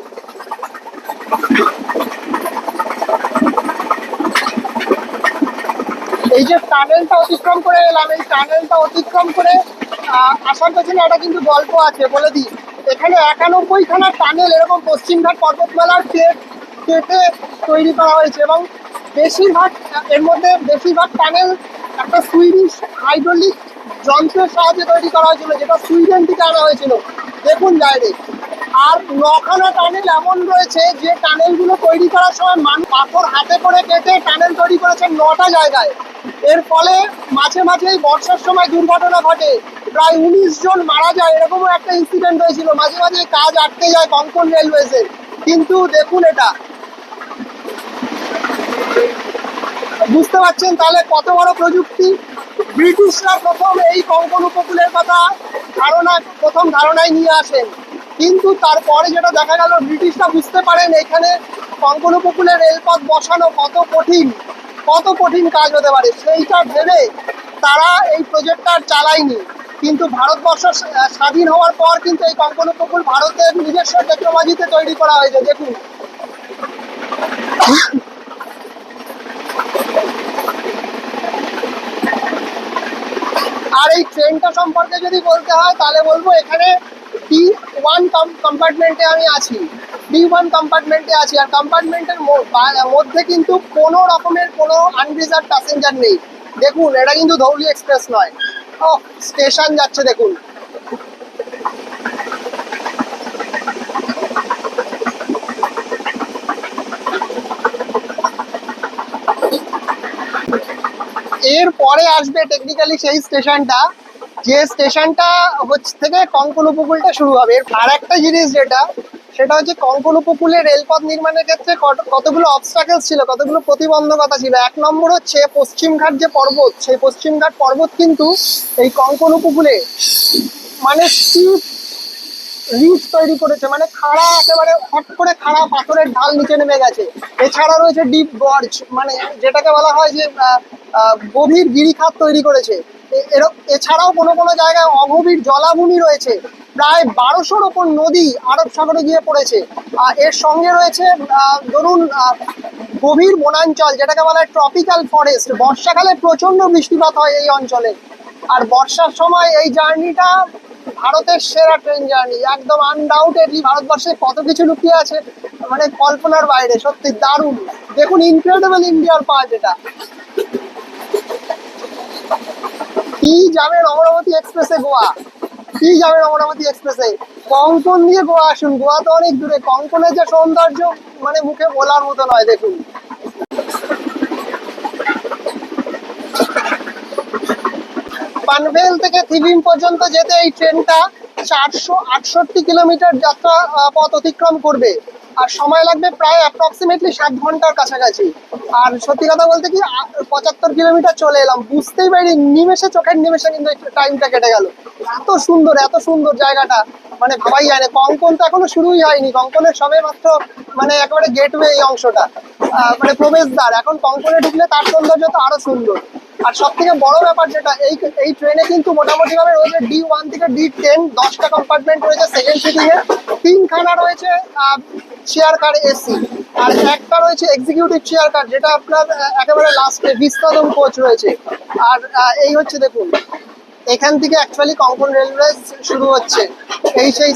এই টানেলটা অতিক্রম করে আসার পেছনে একটা কিন্তু গল্প আছে, বলে দিই। এখানে 91খানা টানেল এরকম পশ্চিমঘাট পর্বতমালার কেটে তৈরি করা হয়েছে, এবং বেশিরভাগ টানেল একটা সুইডিশ হাইড্রোলিক যন্ত্রের সাহায্যে তৈরি করা হয়েছিল, যেটা সুইডেন থেকে আনা হয়েছিল। দেখুন ডাইরেক্ট। আর 9খানা টানেল এমন রয়েছে যে টানেলগুলো তৈরি করার সময় মানুষ পাথর হাতে করে কেটে টানেল তৈরি করেছে 9টা জায়গায়। এর ফলে মাঝে মাঝেই বর্ষার সময় দুর্ঘটনা ঘটে, প্রায় 19 জন মারা যায়, এরকমও একটা ইনসিডেন্ট হয়েছিল। মাঝে মাঝে কাজ আটকে যায় কঙ্কন রেলওয়েজের। কিন্তু দেখুন এটা, বুঝতে পারছেন তাহলে কত বড় প্রযুক্তি। ব্রিটিশরা প্রথম এই কঙ্কন উপকূলের কথা প্রথম ধারণায় নিয়ে আসেন, কিন্তু তারপরে যেটা দেখা গেল ব্রিটিশরা বুঝতে পারেন এখানে কঙ্কন উপকূলে রেলপথ বসানো কত কঠিন কাজ হতে পারে, সেইটা ভেবে তারা এই প্রজেক্টটা চালায়নি। কিন্তু ভারতবর্ষ স্বাধীন হওয়ার পর কিন্তু এই কঙ্কন উপকূল ভারতের নিজস্ব টেকনোলজিতে তৈরি করা হয়েছে। দেখুন আর এই ট্রেনটা সম্পর্কে যদি বলতে হয় তাহলে বলবো এখানে D1 কম্পার্টমেন্টে আমি আছি, D1 কম্পার্টমেন্টে আছি। আর কম্পার্টমেন্টের মধ্যে কিন্তু কোনো রকমের কোনো আনরিজার্ভ প্যাসেঞ্জার নেই। দেখুন এটা কিন্তু ধৌলি এক্সপ্রেস নয়। ও স্টেশন যাচ্ছে দেখুন। এর পরে আসবে টেকনিক্যালি সেই স্টেশনটা, যে স্টেশনটা থেকে কঙ্কন উপকূলটা শুরু হবে। আর একটা জিনিস সেটা হচ্ছে কঙ্কন উপকূলে রেলপথ নির্মাণের ক্ষেত্রে কতগুলো অবস্টাকেলস ছিল, কতগুলো প্রতিবন্ধকতা ছিল। 1 নম্বর হচ্ছে পশ্চিমঘাট যে পর্বত, সেই পশ্চিমঘাট পর্বত কিন্তু এই কঙ্কন উপকূলে মানে স্টিপ রিচ তৈরি করেছে, মানে খাড়া, একেবারে হট করে খাড়া পাথরের ঢাল নিচে নেমে গেছে। এছাড়া রয়েছে ডিপ গর্জ, মানে যেটাকে বলা হয় যে গভীর গিরিখাত তৈরি করেছে। এছাড়াও কোনো কোনো জায়গায় অগভীর জলাভূমি রয়েছে। প্রায় 1200-র ওপর নদী আরব সাগরে গিয়ে পড়েছে। এর সঙ্গে রয়েছে ধরুন গভীর বনাঞ্চল, যেটাকে বলা হয় ট্রপিক্যাল ফরেস্ট। বর্ষাকালে প্রচন্ড বৃষ্টিপাত হয় এই অঞ্চলে। আর বর্ষার সময় এই জার্নিটা ভারতের সেরা ট্রেন জার্নি, একদম আনডাউটেডলি। ভারতবর্ষে কত কিছু লুকিয়ে আছে মানে কল্পনার বাইরে, সত্যি দারুণ। দেখুন ইনক্রেডিবল ইন্ডিয়ার পার্ট এটা। কি যাবেন অমরাবতী এক্সপ্রেসে গোয়া, কি যাবেন অমরাবতী এক্সপ্রেসে, কঙ্কন দিয়ে গোয়া আসুন। গোয়া তো অনেক দূরে, কঙ্কনের যে সৌন্দর্য মানে মুখে বলার মতো নয়। দেখুন পানভেল থেকে থিবিম পর্যন্ত যেতে এই ট্রেনটা 468 কিলোমিটার যাত্রা পথ অতিক্রম করবে, আর সময় লাগবে প্রায় অ্যাপ্রক্সিমেটলি 7 ঘন্টার কাছাকাছি। আর সত্যি কথা বলতে কি 75 কিলোমিটার চলে এলাম, বুঝতেই পারি নিমেষে, চোখের নিমেষে কিন্তু টাইমটা কেটে গেল। এত সুন্দর জায়গাটা, মানে ভাবাই যায় না। কঙ্কন তো এখনো শুরুই হয়নি, কঙ্কনের সবে মাত্র মানে একেবারে গেটওয়ে এই অংশটা, মানে প্রবেশদ্বার। এখন কঙ্কনে ঢুকলে তার সৌন্দর্য তো আরো সুন্দর। আর সব থেকে বড় ব্যাপার যেটা, এই ট্রেনে কিন্তু মোটামুটি ভাবে রয়েছে D1 থেকে D10, 10টা কম্পার্টমেন্ট রয়েছে সেকেন্ড সিটিং এ, 3খানা রয়েছে চেয়ার কার এসি, আর একটা রয়েছে এক্সিকিউটিভ চেয়ার কার, যেটা আপনার একেবারে লাস্টে বিস্তৃতম কোচ রয়েছে। আর এই হচ্ছে দেখুন, এখান থেকে অ্যাকচুয়ালি কঙ্কন রেলওয়ে শুরু হচ্ছে। এই সেই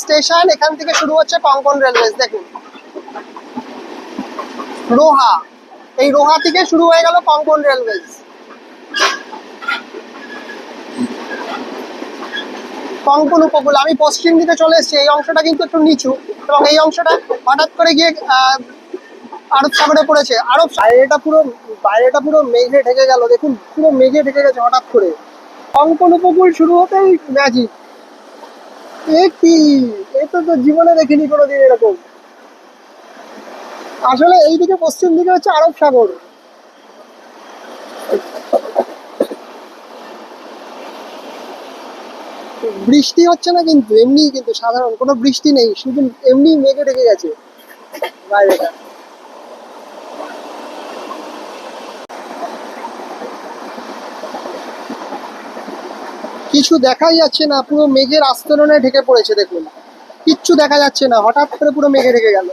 স্টেশন, এখান থেকে শুরু হচ্ছে কঙ্কন রেলওয়ে। দেখুন রোহা, এই রোহা থেকে শুরু হয়ে গেল কঙ্কন রেলওয়ে। কঙ্কন উপকূল, আমি পশ্চিম দিকে চলে এসেছি। এই অংশটা কিন্তু একটু নিচু, এবং এই অংশটা হঠাৎ করে গিয়ে আরব সাগরে পড়েছে। বাইরেটা পুরো মেঘে ঢেকে গেল। দেখুন পুরো মেঘে ঢেকে গেছে হঠাৎ করে। কঙ্কন উপকূল শুরু হতেই ম্যাজিক। এ কি, এ তো জীবনে দেখিনি কোনোদিন এরকম। আসলে এইদিকে পশ্চিম দিকে হচ্ছে আরব সাগর। বৃষ্টি হচ্ছে না কিন্তু, এমনি কিন্তু সাধারণ কোনো বৃষ্টি নেই, শুধু এমনি মেঘে ঢেকে গেছে বাইরেটা। কিছু দেখাই যাচ্ছে না, পুরো মেঘের আস্তরণে ঢেকে পড়েছে। দেখুন কিচ্ছু দেখা যাচ্ছে না, হঠাৎ করে পুরো মেঘে ঢেকে গেল।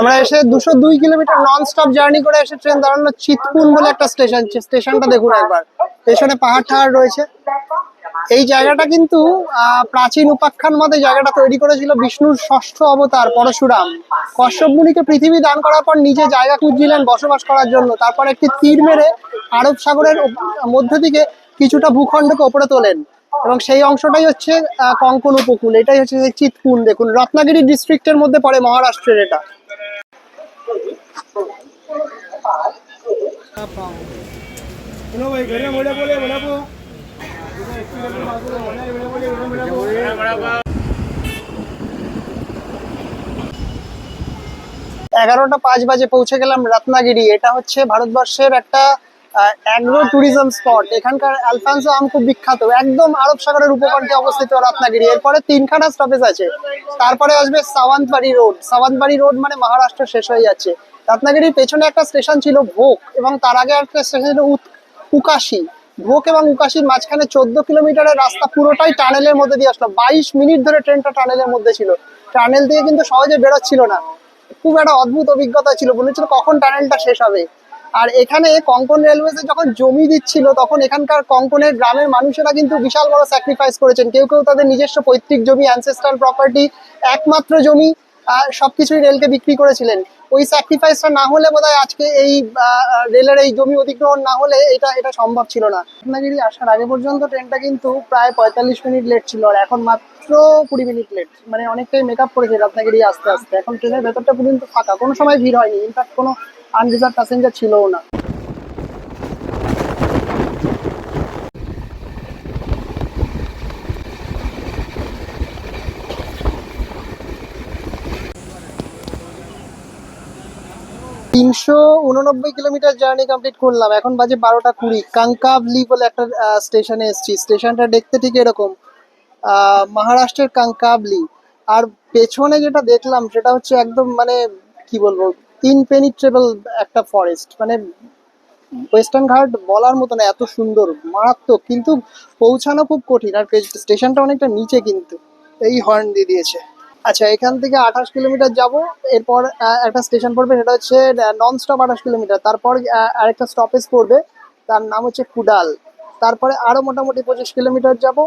আমরা এসে 202 কিলোমিটার নন স্টপ জার্নি করে এসে ট্রেন দাঁড়ানো চিতপুন বলে একটা স্টেশন। স্টেশনটা দেখুন একবার, পেছনে পাহাড় ঠাহাড় রয়েছে। এই জায়গাটা কিন্তু প্রাচীন উপাখ্যান মতে জায়গাটা তৈরি করেছিল বিষ্ণুর ষষ্ঠ অবতার পরশুরাম। কশ্যপ মুনিকে পৃথিবী দান করার পর নিজে জায়গা খুঁজছিলেন বসবাস করার জন্য, তারপর একটি তীর মেরে আরব সাগরের মধ্য থেকে কিছুটা ভূখণ্ডকে ওপরে তোলেন, এবং সেই অংশটাই হচ্ছে কঙ্কন উপকূল। এটাই হচ্ছে সেই চিতপুন। দেখুন রত্নাগিরি ডিস্ট্রিক্টের মধ্যে পড়ে মহারাষ্ট্রের এটা। भाई घर में बोले बोले बोला को 11:05 বাজে পৌঁছে গেলাম রত্নাগিরি। এটা হচ্ছে ভারতবর্ষের একটা অ্যাগ্রো ট্যুরিজম স্পট। এখানকার আলফানসো আম খুব বিখ্যাত। একদম আরব সাগরের উপকণ্ঠে অবস্থিত রত্নাগিরি। এরপরে 3খানা স্টপেজ আছে, তারপরে আসবে সাওয়ান্তবাড়ি রোড। সাওয়ান্তবাড়ি রোড মানে মহারাষ্ট্র শেষ হয়ে যাচ্ছে। রত্নাগিরির পেছনে একটা স্টেশন ছিল ভোক, এবং তার আগে একটা স্টেশন ছিল উকাশি। ভোক এবং উকাশির মাঝখানে 14 কিলোমিটারের রাস্তা পুরোটাই টানেলের মধ্যে দিয়ে আসলো। 22 মিনিট ধরে ট্রেনটা টানেলের মধ্যে ছিল। টানেল দিয়ে কিন্তু সহজে বেরোচ্ছিল না। খুব একটা অদ্ভুত অভিজ্ঞতা ছিল, বলেছিল কখন টানেলটা শেষ হবে। আর এখানে কঙ্কন রেলওয়েজে যখন জমি দিচ্ছিল, তখন এখানকার কঙ্কনের গ্রামের মানুষেরা কিন্তু বিশাল বড় স্যাক্রিফাইস করেছেন। কেউ কেউ তাদের নিজস্ব পৈতৃক জমি, অ্যানসেস্ট্রাল প্রপার্টি, একমাত্র জমি, সবকিছুই রেলকে বিক্রি করেছিলেন। ওই স্যাক্রিফাইসটা না হলে বোধহয় আজকে এই রেলের এই জমি অধিগ্রহণ না হলে এটা সম্ভব ছিল না। রত্নাগিরি আসার আগে পর্যন্ত ট্রেনটা কিন্তু প্রায় 45 মিনিট লেট ছিল, আর এখন মাত্র 20 মিনিট লেট। মানে অনেকটাই মেকআপ করেছে রত্নাগিরি আস্তে আস্তে। এখন ট্রেনের ভেতরটা পর্যন্ত ফাঁকা, কোনো সময় ভিড় হয়নি। ইনফ্যাক্ট কোনো আনরিজার্ভ প্যাসেঞ্জার ছিলও না। তিনশো 389 কিলোমিটার জার্নি কমপ্লিট করলাম। এখন বাজে 12:20। কাঙ্কাভলি বলে একটা স্টেশনে এসেছি। স্টেশনটা দেখতে ঠিক এরকম, মহারাষ্ট্রের কাঙ্কাভলি। আর পেছনে যেটা দেখলাম সেটা হচ্ছে একদম মানে কি বলবো, ইনপেনিট্রেবল একটা ফরেস্ট। মানে ওয়েস্টার্ন ঘাট বলার মতো না, এত সুন্দর, মারাত্মক। কিন্তু পৌঁছানো খুব কঠিন, আর স্টেশনটা অনেকটা নিচে। কিন্তু এই হর্ন দিয়ে দিয়েছে। আচ্ছা, এখান থেকে 28 কিলোমিটার যাব। এরপর একটা স্টেশন পড়বে, সেটা হচ্ছে নন স্টপ 28 কিলোমিটার। তারপর আরেকটা স্টপেজ পড়বে, তার নাম হচ্ছে কুডাল। তারপরে আরো মোটামুটি 25 কিলোমিটার যাব।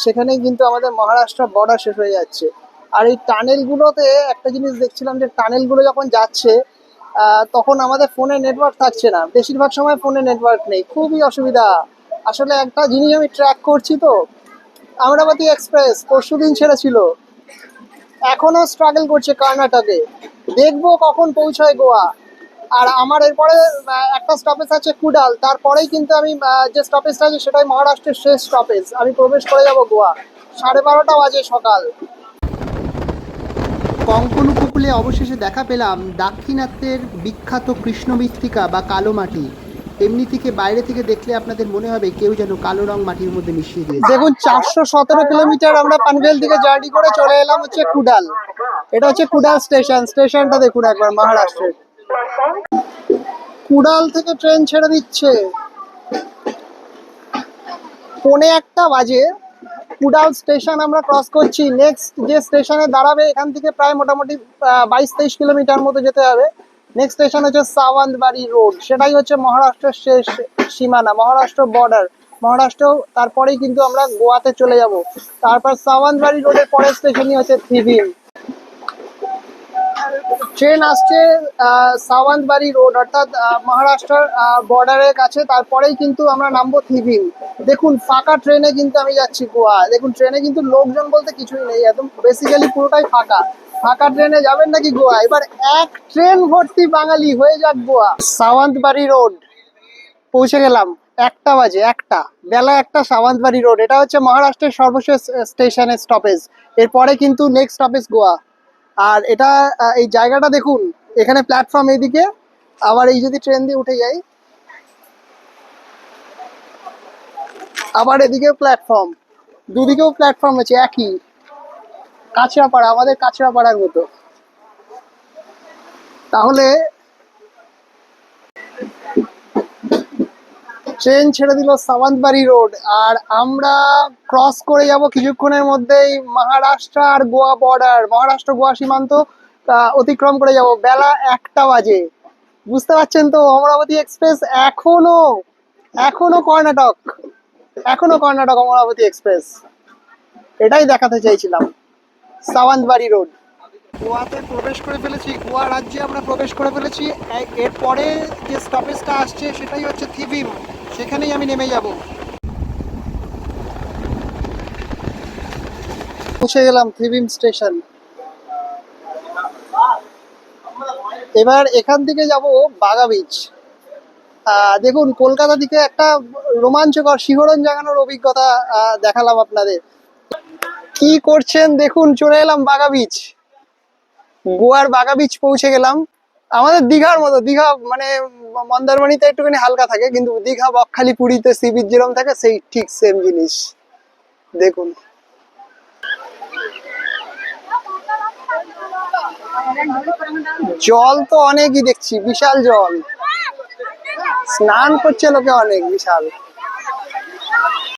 সেখানে কিন্তু আমাদের মহারাষ্ট্র বর্ডার শেষ হয়ে যাচ্ছে। আর এই টানেলগুলোতে একটা জিনিস দেখছিলাম, যে টানেলগুলো যখন যাচ্ছে তখন আমাদের ফোনে নেটওয়ার্ক থাকছে না। বেশিরভাগ সময় ফোনে নেটওয়ার্ক নেই, খুবই অসুবিধা। আসলে একটা জিনিস আমি ট্র্যাক করছি তো, আমরাবতী এক্সপ্রেস পরশুদিন ছেড়েছিল, এখনো স্ট্রাগল করছে কর্ণাটকে। দেখবো কখন পৌঁছায় গোয়া। আর আমার এরপরে একটা স্টপেজ আছে কুডাল। তারপরেই কিন্তু আমি যে স্টপেজটা আছে সেটাই মহারাষ্ট্রের শেষ স্টপেজ। আমি প্রবেশ করে যাব গোয়া। 12:30 বাজে সকাল। কঙ্কন উপকূলে অবশেষে দেখা পেলাম দাক্ষিণাত্যের বিখ্যাত কৃষ্ণ মৃত্তিকা বা কালো মাটি। এমনি থেকে বাইরে থেকে দেখলে আপনাদের মনে হবে কেউ যেন কালো রং মাটির মধ্যে মিশিয়ে দিয়েছে। দেখুন 417 কিলোমিটার আমরা পানভেল থেকে জার্নি করে চলে এলাম হচ্ছে কুডাল। এটা হচ্ছে কুডাল স্টেশন। স্টেশনটা দেখুন একবার, মহারাষ্ট্রের। কুডাল থেকে ট্রেন ছেড়ে দিচ্ছে 1:45 বাজে। কুডাল স্টেশন আমরা ক্রস করছি। নেক্সট যে স্টেশনে দাঁড়াবে, এখান থেকে প্রায় মোটামুটি 22-23 কিলোমিটার মতো যেতে হবে। নেক্সট স্টেশন হচ্ছে সাওয়ান্তবাড়ি রোড। সেটাই হচ্ছে মহারাষ্ট্রের শেষ সীমানা, মহারাষ্ট্র বর্ডার। মহারাষ্ট্র তারপরেই কিন্তু আমরা গোয়াতে চলে যাব। তারপর সাওয়ান্তবাড়ি রোডের পরের স্টেশনই হচ্ছে থিভিম। ট্রেন আসছে সাওয়ান্তবাড়ি রোড, অর্থাৎ মহারাষ্ট্রের বর্ডারের কাছে। তারপরেই কিন্তু আমরা নামবো থিভিম। দেখুন ফাঁকা ট্রেনে কিন্তু আমি যাচ্ছি গোয়া। দেখুন ট্রেনে কিন্তু লোকজন বলতে কিছুই নেই, একদম বেসিক্যালি পুরোটাই ফাঁকা। ফাঁকা ট্রেনে যাবেন নাকি গোয়া? এবার এক ট্রেন ভর্তি বাঙালি হয়ে যাক গোয়া। সাওয়ান্তবাড়ি রোড পৌঁছে গেলাম 1টা বাজে। বেলা 1টা, সাওয়ান্তবাড়ি রোড। এটা হচ্ছে মহারাষ্ট্রের সর্বশেষ স্টেশনের স্টপেজ। এরপরে কিন্তু নেক্সট স্টপেজ গোয়া। আর এটা এই জায়গাটা দেখুন, এখানে প্ল্যাটফর্ম এইদিকে, আবার এই যদি ট্রেন দিয়ে উঠে যাই, আবার এদিকেও প্ল্যাটফর্ম, দুদিকেও প্ল্যাটফর্ম আছে একই। কাঁচরাপাড়া, আমাদের কাঁচরাপাড়ার মতো। তাহলে ট্রেন ছেড়ে দিল সাওয়ান্তবাড়ি রোড, আর আমরা ক্রস করে যাব কিছুক্ষণের মধ্যেই মহারাষ্ট্র আর গোয়া বর্ডার, মহারাষ্ট্র গোয়া সীমান্ত অতিক্রম করে যাব, বেলা 1টা বাজে। বুঝতে পারছেন তো, অমরাবতী এক্সপ্রেস এখনো এখনো কর্ণাটক, অমরাবতী এক্সপ্রেস। এটাই দেখাতে চাইছিলাম। সাওয়ান্তবাড়ি রোড। গোয়াতে প্রবেশ করে ফেলেছি, গোয়া রাজ্যে আমরা প্রবেশ করে ফেলেছি। এরপরে যে স্টপেজটা আসছে সেটাই হচ্ছে থিভিম, সেখানেই আমি নেমে যাব। পৌঁছে গেলাম থিভিম স্টেশন। এবার এখান থেকে যাব বাগা বিচ। দেখুন, কলকাতা থেকে একটা রোমাঞ্চকর শিহরণ জাগানোর অভিজ্ঞতা দেখালাম আপনাদের। কি করছেন দেখুন, চলে এলাম বাগা বিচ। গোয়ার বাগা বিচ পৌঁছে গেলাম। আমাদের দীঘার মতো, দীঘা মানে মন্দারমণিতে একটুখানি হালকা থাকে, কিন্তু দীঘা, বকখালি, পুরীতে সি বিচ যেরকম থাকে সেই ঠিক সেম জিনিস। দেখুন, জল তো অনেকই দেখছি, বিশাল জল। স্নান করছে লোকে অনেক, বিশাল।